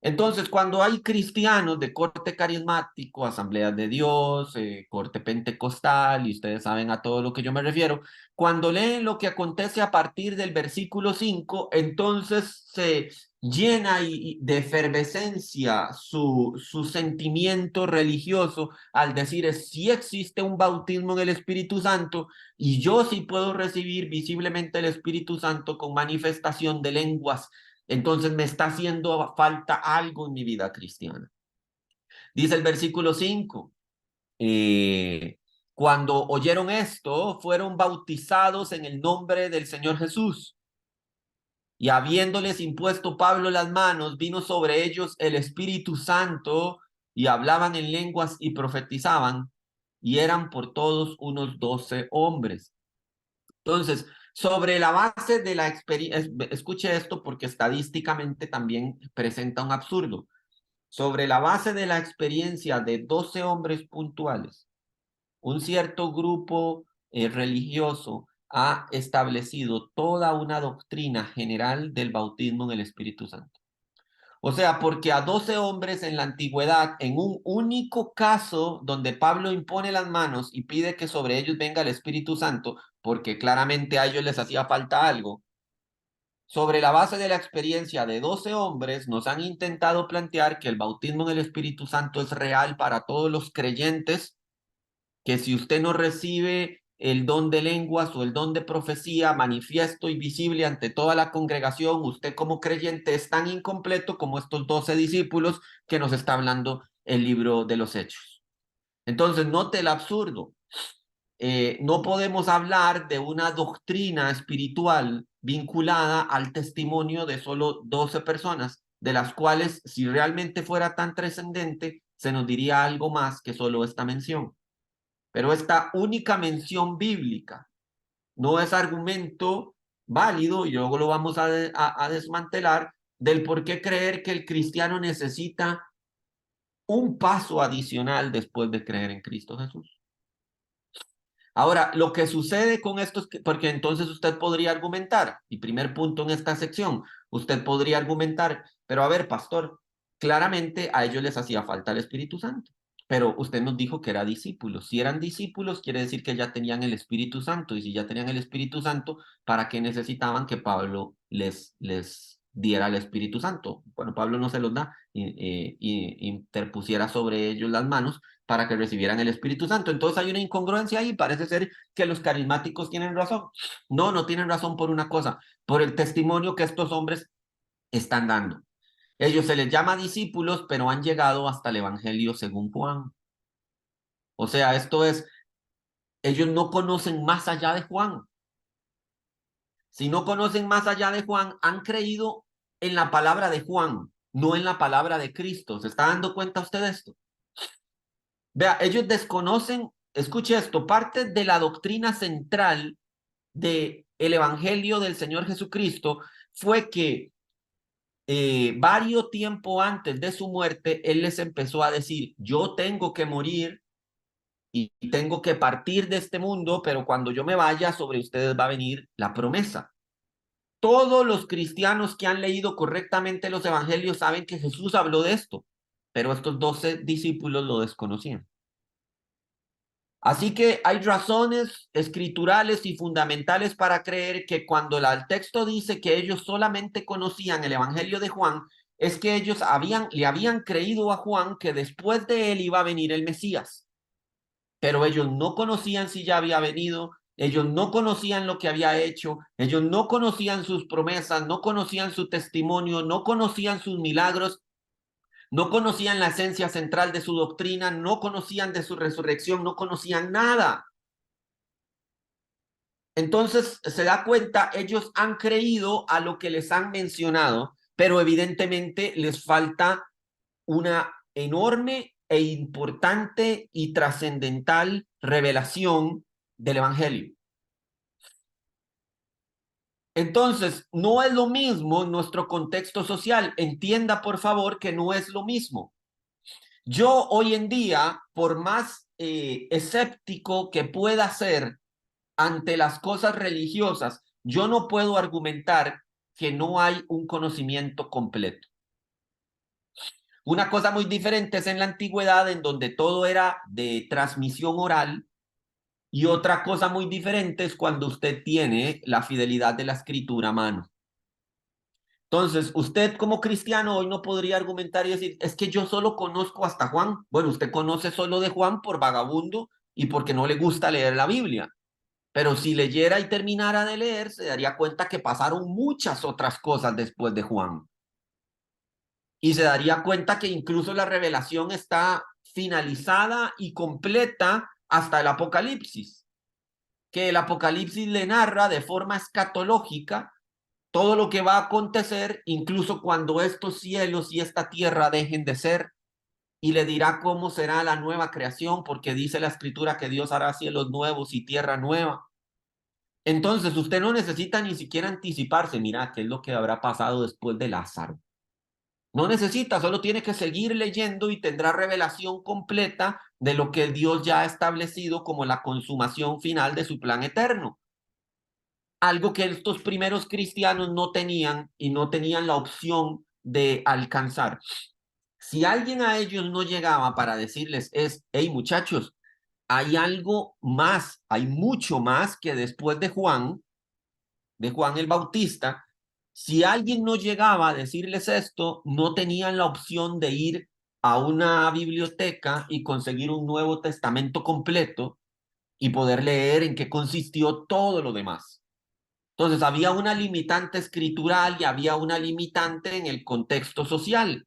Entonces, cuando hay cristianos de corte carismático, asambleas de Dios, corte pentecostal, y ustedes saben a todo lo que yo me refiero, cuando leen lo que acontece a partir del versículo 5, entonces se llena de efervescencia su sentimiento religioso al decir, sí existe un bautismo en el Espíritu Santo y yo sí puedo recibir visiblemente el Espíritu Santo con manifestación de lenguas. Entonces me está haciendo falta algo en mi vida cristiana. Dice el versículo 5, cuando oyeron esto, fueron bautizados en el nombre del Señor Jesús. Y habiéndoles impuesto Pablo las manos, vino sobre ellos el Espíritu Santo y hablaban en lenguas y profetizaban, y eran por todos unos 12 hombres. Entonces, sobre la base de la experiencia, escuche esto porque estadísticamente también presenta un absurdo. Sobre la base de la experiencia de 12 hombres puntuales, un cierto grupo religioso ha establecido toda una doctrina general del bautismo en el Espíritu Santo. O sea, porque a 12 hombres en la antigüedad, en un único caso donde Pablo impone las manos y pide que sobre ellos venga el Espíritu Santo, porque claramente a ellos les hacía falta algo, sobre la base de la experiencia de 12 hombres, nos han intentado plantear que el bautismo en el Espíritu Santo es real para todos los creyentes, que si usted no recibe el don de lenguas o el don de profecía manifiesto y visible ante toda la congregación, usted como creyente es tan incompleto como estos 12 discípulos que nos está hablando el libro de los Hechos. Entonces, note el absurdo. No podemos hablar de una doctrina espiritual vinculada al testimonio de solo 12 personas, de las cuales, si realmente fuera tan trascendente, se nos diría algo más que solo esta mención. Pero esta única mención bíblica no es argumento válido, y luego lo vamos a desmantelar, del por qué creer que el cristiano necesita un paso adicional después de creer en Cristo Jesús. Ahora, lo que sucede con esto es que, porque entonces usted podría argumentar, y primer punto en esta sección, usted podría argumentar, pero a ver, pastor, claramente a ellos les hacía falta el Espíritu Santo, pero usted nos dijo que eran discípulos. Si eran discípulos, quiere decir que ya tenían el Espíritu Santo, y si ya tenían el Espíritu Santo, ¿para qué necesitaban que Pablo les diera el Espíritu Santo. Bueno, Pablo no se los da y interpusiera sobre ellos las manos para que recibieran el Espíritu Santo. Entonces hay una incongruencia ahí. Parece ser que los carismáticos tienen razón. No, no tienen razón por una cosa, por el testimonio que estos hombres están dando. Ellos se les llama discípulos, pero han llegado hasta el Evangelio según Juan. O sea, esto es, ellos no conocen más allá de Juan. Si no conocen más allá de Juan, han creído en la palabra de Juan, no en la palabra de Cristo. ¿Se está dando cuenta usted de esto? Vea, ellos desconocen, escuche esto, parte de la doctrina central del Evangelio del Señor Jesucristo fue que varios tiempo antes de su muerte, Él les empezó a decir, yo tengo que morir y tengo que partir de este mundo, pero cuando yo me vaya, sobre ustedes va a venir la promesa. Todos los cristianos que han leído correctamente los evangelios saben que Jesús habló de esto, pero estos 12 discípulos lo desconocían. Así que hay razones escriturales y fundamentales para creer que cuando el texto dice que ellos solamente conocían el evangelio de Juan, es que ellos le habían creído a Juan que después de él iba a venir el Mesías. Pero ellos no conocían si ya había venido, ellos no conocían lo que había hecho, ellos no conocían sus promesas, no conocían su testimonio, no conocían sus milagros, no conocían la esencia central de su doctrina, no conocían de su resurrección, no conocían nada. Entonces se da cuenta, ellos han creído a lo que les han mencionado, pero evidentemente les falta una enorme e importante y trascendental revelación del Evangelio. Entonces, no es lo mismo nuestro contexto social. Entienda, por favor, que no es lo mismo. Yo hoy en día, por más escéptico que pueda ser ante las cosas religiosas, yo no puedo argumentar que no hay un conocimiento completo. Una cosa muy diferente es en la antigüedad, en donde todo era de transmisión oral, y otra cosa muy diferente es cuando usted tiene la fidelidad de la escritura a mano. Entonces, usted como cristiano hoy no podría argumentar y decir, es que yo solo conozco hasta Juan. Bueno, usted conoce solo de Juan por vagabundo y porque no le gusta leer la Biblia. Pero si leyera y terminara de leer, se daría cuenta que pasaron muchas otras cosas después de Juan. Y se daría cuenta que incluso la revelación está finalizada y completa hasta el Apocalipsis. Que el Apocalipsis le narra de forma escatológica todo lo que va a acontecer, incluso cuando estos cielos y esta tierra dejen de ser, y le dirá cómo será la nueva creación, porque dice la escritura que Dios hará cielos nuevos y tierra nueva. Entonces usted no necesita ni siquiera anticiparse, mira, qué es lo que habrá pasado después de Lázaro. No necesita, solo tiene que seguir leyendo y tendrá revelación completa de lo que Dios ya ha establecido como la consumación final de su plan eterno. Algo que estos primeros cristianos no tenían y no tenían la opción de alcanzar. Si alguien a ellos no llegaba para decirles hey muchachos, hay algo más, hay mucho más que después de Juan el Bautista, si alguien no llegaba a decirles esto, no tenían la opción de ir a una biblioteca y conseguir un Nuevo Testamento completo y poder leer en qué consistió todo lo demás. Entonces, había una limitante escritural y había una limitante en el contexto social.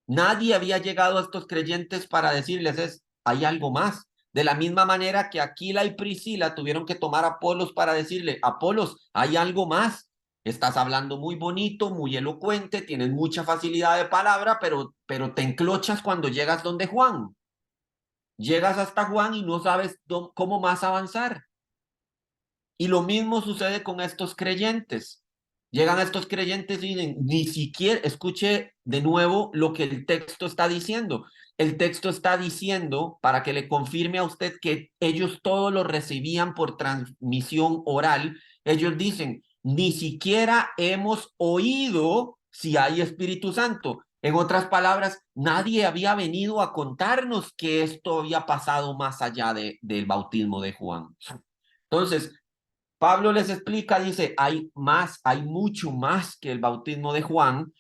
Nadie había llegado a estos creyentes para decirles, hay algo más. De la misma manera que Aquila y Priscila tuvieron que tomar a Apolos para decirle, Apolos, hay algo más. Estás hablando muy bonito, muy elocuente, tienes mucha facilidad de palabra, pero te enclochas cuando llegas donde Juan. Llegas hasta Juan y no sabes cómo más avanzar. Y lo mismo sucede con estos creyentes. Llegan estos creyentes y ni siquiera, escuche de nuevo lo que el texto está diciendo. El texto está diciendo, para que le confirme a usted que ellos todo lo recibían por transmisión oral, ellos dicen, ni siquiera hemos oído si hay Espíritu Santo. En otras palabras, nadie había venido a contarnos que esto había pasado más allá del bautismo de Juan. Entonces, Pablo les explica, dice, hay más, hay mucho más que el bautismo de Juan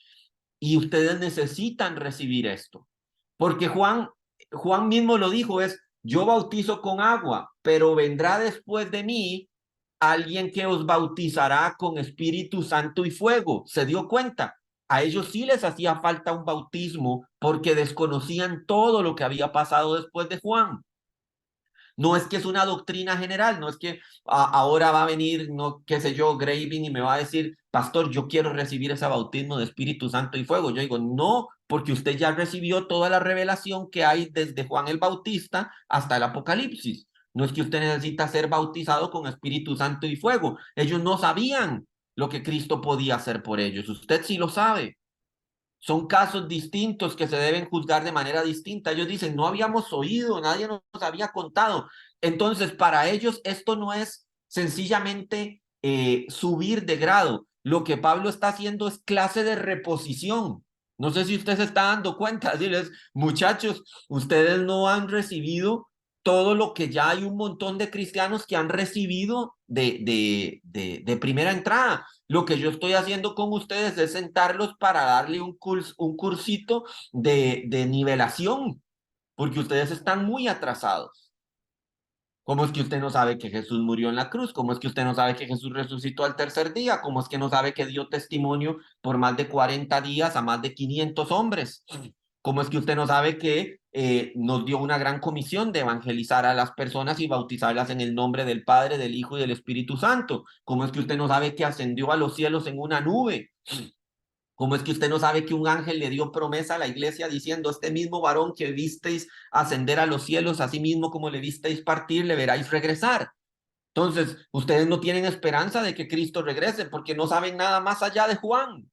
y ustedes necesitan recibir esto. Porque Juan mismo lo dijo, es, yo bautizo con agua, pero vendrá después de mí alguien que os bautizará con Espíritu Santo y fuego. ¿Se dio cuenta? A ellos sí les hacía falta un bautismo porque desconocían todo lo que había pasado después de Juan. No es que es una doctrina general, no es que ahora va a venir, no, qué sé yo, Graving y me va a decir, pastor, yo quiero recibir ese bautismo de Espíritu Santo y fuego. Yo digo, no, porque usted ya recibió toda la revelación que hay desde Juan el Bautista hasta el Apocalipsis. No es que usted necesita ser bautizado con Espíritu Santo y fuego. Ellos no sabían lo que Cristo podía hacer por ellos. Usted sí lo sabe. Son casos distintos que se deben juzgar de manera distinta. Ellos dicen, no habíamos oído, nadie nos había contado. Entonces, para ellos esto no es sencillamente subir de grado. Lo que Pablo está haciendo es clase de reposición. No sé si usted se está dando cuenta, decirles, muchachos, ustedes no han recibido todo lo que ya hay un montón de cristianos que han recibido de primera entrada. Lo que yo estoy haciendo con ustedes es sentarlos para darle un cursito de nivelación, porque ustedes están muy atrasados. ¿Cómo es que usted no sabe que Jesús murió en la cruz? ¿Cómo es que usted no sabe que Jesús resucitó al tercer día? ¿Cómo es que no sabe que dio testimonio por más de 40 días a más de 500 hombres? ¿Cómo es que usted no sabe que nos dio una gran comisión de evangelizar a las personas y bautizarlas en el nombre del Padre, del Hijo y del Espíritu Santo? ¿Cómo es que usted no sabe que ascendió a los cielos en una nube? ¿Cómo es que usted no sabe que un ángel le dio promesa a la iglesia diciendo, este mismo varón que visteis ascender a los cielos, así mismo como le visteis partir, le veráis regresar? Entonces, ustedes no tienen esperanza de que Cristo regrese porque no saben nada más allá de Juan.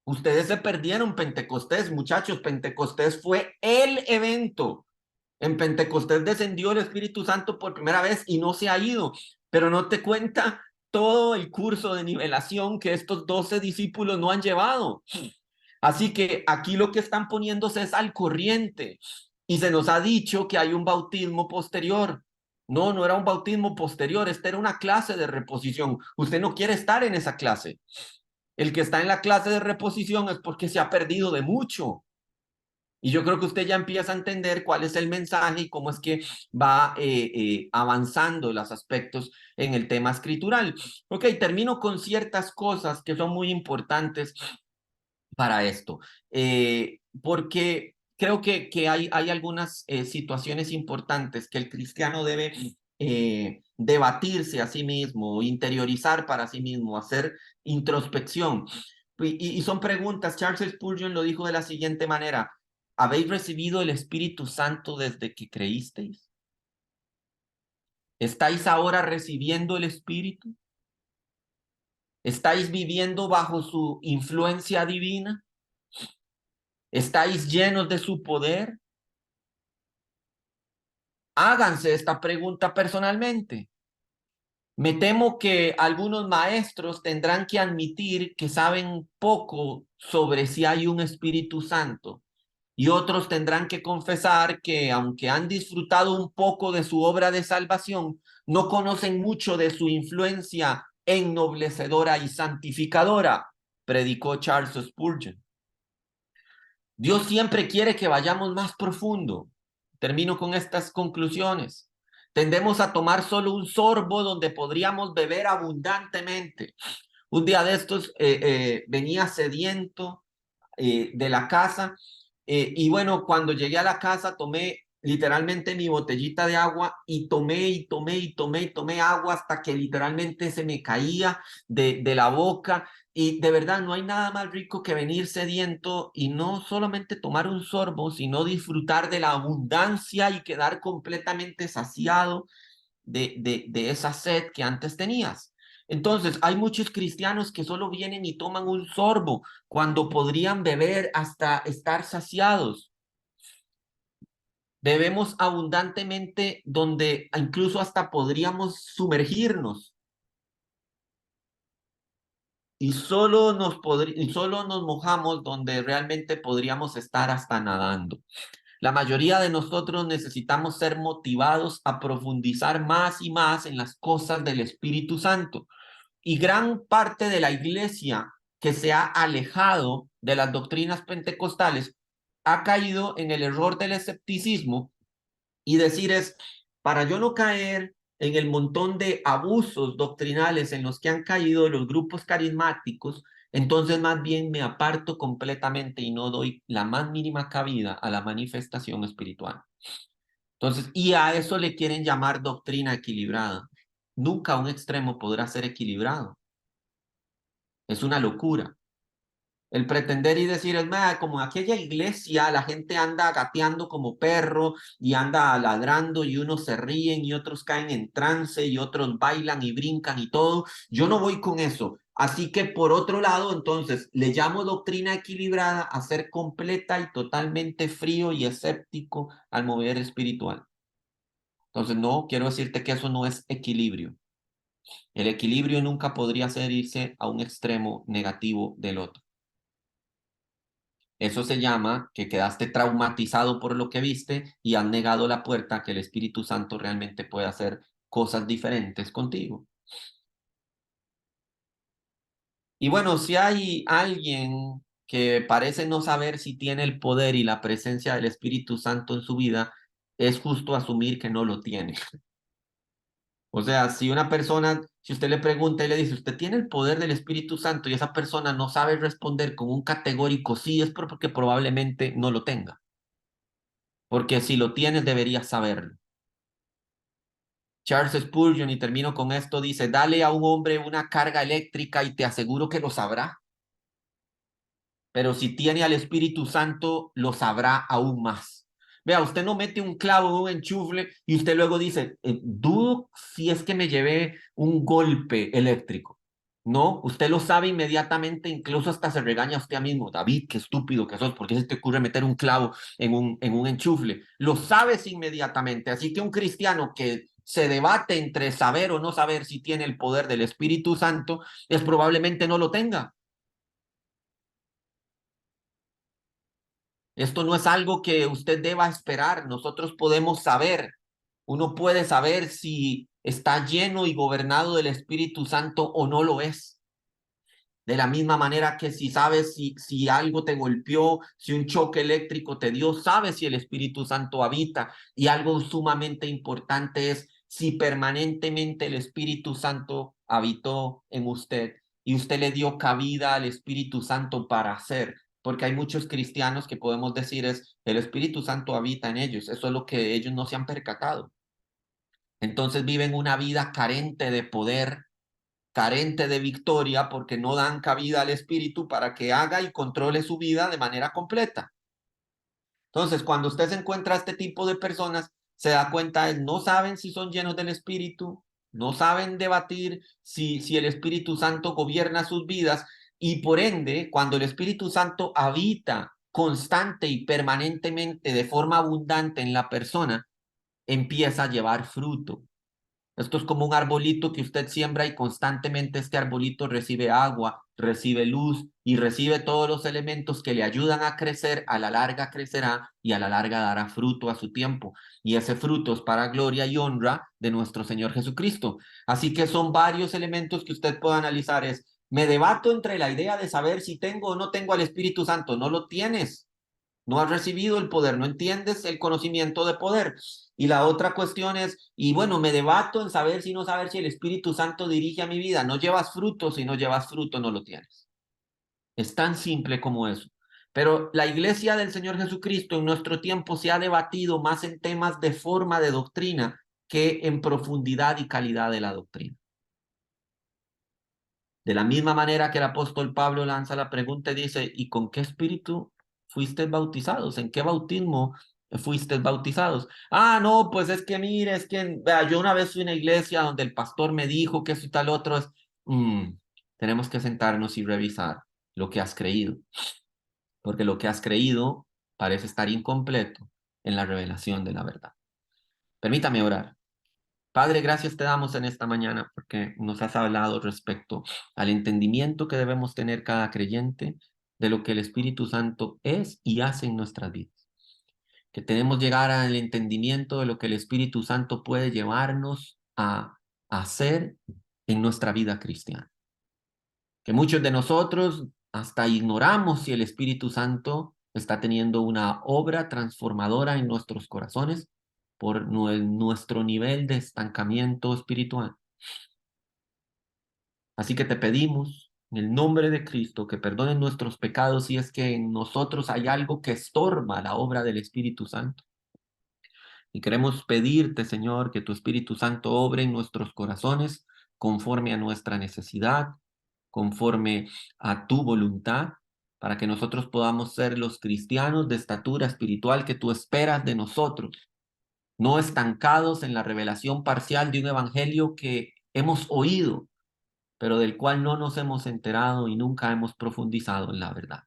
Ustedes se perdieron Pentecostés, muchachos. Pentecostés fue el evento. En Pentecostés descendió el Espíritu Santo por primera vez y no se ha ido. Pero no te cuenta todo el curso de nivelación que estos 12 discípulos no han llevado. Así que aquí lo que están poniéndose es al corriente. Y se nos ha dicho que hay un bautismo posterior. No, no era un bautismo posterior, esta era una clase de reposición. Usted no quiere estar en esa clase. El que está en la clase de reposición es porque se ha perdido de mucho. Y yo creo que usted ya empieza a entender cuál es el mensaje y cómo es que va avanzando los aspectos en el tema escritural. Ok, termino con ciertas cosas que son muy importantes para esto, porque creo que hay algunas situaciones importantes que el cristiano debe debatirse a sí mismo, interiorizar para sí mismo, hacer introspección. Y son preguntas. Charles Spurgeon lo dijo de la siguiente manera: ¿habéis recibido el Espíritu Santo desde que creísteis? ¿Estáis ahora recibiendo el Espíritu? ¿Estáis viviendo bajo su influencia divina? ¿Estáis llenos de su poder? Háganse esta pregunta personalmente. Me temo que algunos maestros tendrán que admitir que saben poco sobre si hay un Espíritu Santo y otros tendrán que confesar que aunque han disfrutado un poco de su obra de salvación, no conocen mucho de su influencia ennoblecedora y santificadora, predicó Charles Spurgeon. Dios siempre quiere que vayamos más profundo. Termino con estas conclusiones. Tendemos a tomar solo un sorbo donde podríamos beber abundantemente. Un día de estos venía sediento de la casa y bueno, cuando llegué a la casa tomé literalmente mi botellita de agua y tomé agua hasta que literalmente se me caía de la boca. Y de verdad no hay nada más rico que venir sediento y no solamente tomar un sorbo, sino disfrutar de la abundancia y quedar completamente saciado de esa sed que antes tenías. Entonces, hay muchos cristianos que solo vienen y toman un sorbo cuando podrían beber hasta estar saciados. Bebemos abundantemente donde incluso hasta podríamos sumergirnos y y solo nos mojamos donde realmente podríamos estar hasta nadando. La mayoría de nosotros necesitamos ser motivados a profundizar más y más en las cosas del Espíritu Santo. Y gran parte de la iglesia que se ha alejado de las doctrinas pentecostales ha caído en el error del escepticismo y decir es, para yo no caer en el montón de abusos doctrinales en los que han caído los grupos carismáticos, entonces más bien me aparto completamente y no doy la más mínima cabida a la manifestación espiritual. Entonces, y a eso le quieren llamar doctrina equilibrada. Nunca un extremo podrá ser equilibrado. Es una locura. El pretender y decir, es más, como en aquella iglesia, la gente anda gateando como perro y anda ladrando y unos se ríen y otros caen en trance y otros bailan y brincan y todo. Yo no voy con eso. Así que por otro lado, entonces, le llamo doctrina equilibrada a ser completa y totalmente frío y escéptico al mover espiritual. Entonces, no, quiero decirte que eso no es equilibrio. El equilibrio nunca podría ser irse a un extremo negativo del otro. Eso se llama que quedaste traumatizado por lo que viste y has negado la puerta a que el Espíritu Santo realmente pueda hacer cosas diferentes contigo. Y bueno, si hay alguien que parece no saber si tiene el poder y la presencia del Espíritu Santo en su vida, es justo asumir que no lo tiene. O sea, si una persona, si usted le pregunta y le dice, ¿usted tiene el poder del Espíritu Santo? Y esa persona no sabe responder con un categórico sí, es porque probablemente no lo tenga. Porque si lo tienes, deberías saberlo. Charles Spurgeon, y termino con esto, dice, dale a un hombre una carga eléctrica y te aseguro que lo sabrá. Pero si tiene al Espíritu Santo, lo sabrá aún más. Vea, usted no mete un clavo en un enchufle y usted luego dice, dudo si es que me llevé un golpe eléctrico. No, usted lo sabe inmediatamente, incluso hasta se regaña a usted mismo. David, qué estúpido que sos, ¿por qué se te ocurre meter un clavo en un enchufle? Lo sabes inmediatamente. Así que un cristiano que se debate entre saber o no saber si tiene el poder del Espíritu Santo, es probablemente no lo tenga. Esto no es algo que usted deba esperar. Nosotros podemos saber. Uno puede saber si está lleno y gobernado del Espíritu Santo o no lo es. De la misma manera que si sabes si algo te golpeó, si un choque eléctrico te dio, sabes si el Espíritu Santo habita. Y algo sumamente importante es si permanentemente el Espíritu Santo habitó en usted y usted le dio cabida al Espíritu Santo para hacer. Porque hay muchos cristianos que podemos decir es, el Espíritu Santo habita en ellos. Eso es lo que ellos no se han percatado. Entonces viven una vida carente de poder, carente de victoria porque no dan cabida al Espíritu para que haga y controle su vida de manera completa. Entonces, cuando usted se encuentra a este tipo de personas, se da cuenta de no saben si son llenos del Espíritu, no saben debatir si el Espíritu Santo gobierna sus vidas y por ende, cuando el Espíritu Santo habita constante y permanentemente de forma abundante en la persona, empieza a llevar fruto. Esto es como un arbolito que usted siembra y constantemente este arbolito recibe agua, recibe luz y recibe todos los elementos que le ayudan a crecer, a la larga crecerá y a la larga dará fruto a su tiempo. Y ese fruto es para gloria y honra de nuestro Señor Jesucristo. Así que son varios elementos que usted puede analizar. Es, me debato entre la idea de saber si tengo o no tengo al Espíritu Santo. No lo tienes. No has recibido el poder, no entiendes el conocimiento de poder. Y la otra cuestión es, y bueno, me debato en saber si no saber si el Espíritu Santo dirige a mi vida. No llevas fruto, si no llevas fruto no lo tienes. Es tan simple como eso. Pero la iglesia del Señor Jesucristo en nuestro tiempo se ha debatido más en temas de forma de doctrina que en profundidad y calidad de la doctrina. De la misma manera que el apóstol Pablo lanza la pregunta y dice, ¿y con qué espíritu fuisteis bautizados? ¿En qué bautismo fuisteis bautizados? Ah, no, pues es que mire, es que vea, yo una vez fui a una iglesia donde el pastor me dijo que eso y tal otro es, tenemos que sentarnos y revisar lo que has creído, porque lo que has creído parece estar incompleto en la revelación de la verdad. Permítame orar. Padre, gracias te damos en esta mañana porque nos has hablado respecto al entendimiento que debemos tener cada creyente de lo que el Espíritu Santo es y hace en nuestras vidas. que tenemos que llegar al entendimiento de lo que el Espíritu Santo puede llevarnos a hacer en nuestra vida cristiana. Que muchos de nosotros hasta ignoramos si el Espíritu Santo está teniendo una obra transformadora en nuestros corazones por nuestro nivel de estancamiento espiritual. Así que te pedimos, en el nombre de Cristo, que perdones nuestros pecados si es que en nosotros hay algo que estorba la obra del Espíritu Santo. Y queremos pedirte, Señor, que tu Espíritu Santo obre en nuestros corazones conforme a nuestra necesidad, conforme a tu voluntad, para que nosotros podamos ser los cristianos de estatura espiritual que tú esperas de nosotros, no estancados en la revelación parcial de un evangelio que hemos oído, pero del cual no nos hemos enterado y nunca hemos profundizado en la verdad.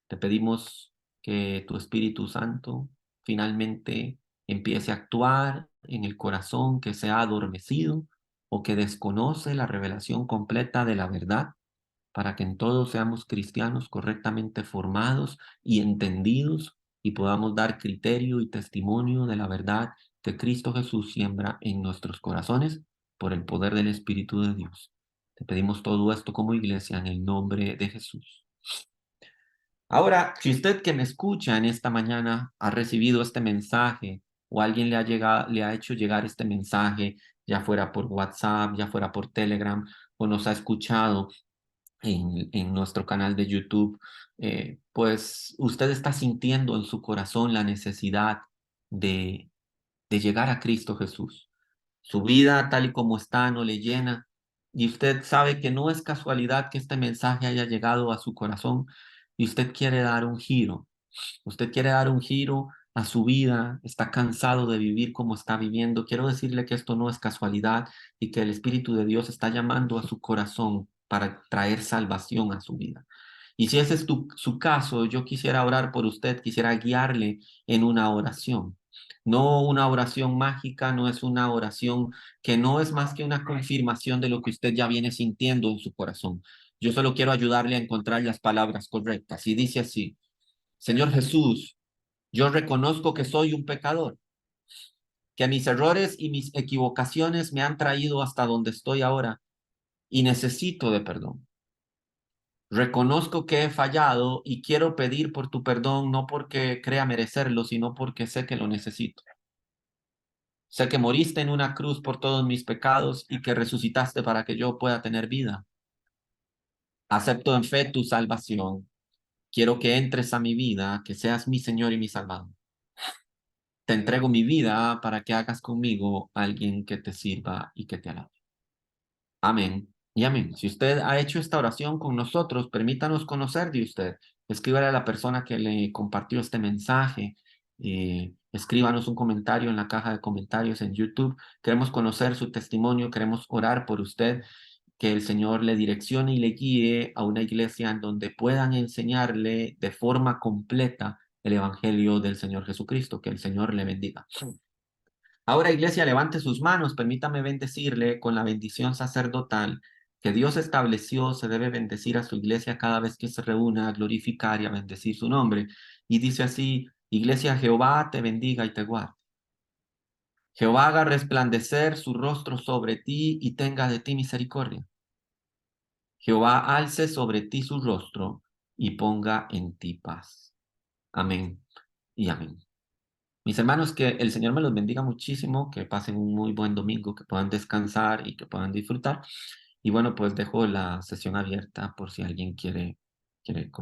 Te pedimos que tu Espíritu Santo finalmente empiece a actuar en el corazón que se ha adormecido o que desconoce la revelación completa de la verdad, para que en todos seamos cristianos correctamente formados y entendidos y podamos dar criterio y testimonio de la verdad que Cristo Jesús siembra en nuestros corazones por el poder del Espíritu de Dios. Te pedimos todo esto como iglesia en el nombre de Jesús. Ahora, si usted que me escucha en esta mañana ha recibido este mensaje o alguien le ha hecho llegar este mensaje, ya fuera por WhatsApp, ya fuera por Telegram, o nos ha escuchado en nuestro canal de YouTube, pues usted está sintiendo en su corazón la necesidad de, de llegar a Cristo Jesús. Su vida tal y como está no le llena y usted sabe que no es casualidad que este mensaje haya llegado a su corazón y usted quiere dar un giro. Usted quiere dar un giro a su vida, está cansado de vivir como está viviendo. Quiero decirle que esto no es casualidad y que el Espíritu de Dios está llamando a su corazón para traer salvación a su vida. Y si ese es su caso, yo quisiera orar por usted, quisiera guiarle en una oración. No una oración mágica, no es una oración que no es más que una confirmación de lo que usted ya viene sintiendo en su corazón. Yo solo quiero ayudarle a encontrar las palabras correctas. Y dice así: Señor Jesús, yo reconozco que soy un pecador, que mis errores y mis equivocaciones me han traído hasta donde estoy ahora y necesito de perdón. Reconozco que he fallado y quiero pedir por tu perdón, no porque crea merecerlo, sino porque sé que lo necesito. Sé que moriste en una cruz por todos mis pecados y que resucitaste para que yo pueda tener vida. Acepto en fe tu salvación. Quiero que entres a mi vida, que seas mi Señor y mi Salvador. Te entrego mi vida para que hagas conmigo alguien que te sirva y que te alabe. Amén y amén. Si usted ha hecho esta oración con nosotros, permítanos conocer de usted. Escríbale a la persona que le compartió este mensaje. Escríbanos un comentario en la caja de comentarios en YouTube. Queremos conocer su testimonio, queremos orar por usted, que el Señor le direccione y le guíe a una iglesia en donde puedan enseñarle de forma completa el Evangelio del Señor Jesucristo. Que el Señor le bendiga. Ahora, iglesia, levante sus manos, permítame bendecirle con la bendición sacerdotal que Dios estableció. Se debe bendecir a su iglesia cada vez que se reúna a glorificar y a bendecir su nombre. Y dice así: Iglesia, Jehová te bendiga y te guarde. Jehová haga resplandecer su rostro sobre ti y tenga de ti misericordia. Jehová alce sobre ti su rostro y ponga en ti paz. Amén y amén. Mis hermanos, que el Señor me los bendiga muchísimo, que pasen un muy buen domingo, que puedan descansar y que puedan disfrutar. Y bueno, pues dejo la sesión abierta por si alguien quiere comentar.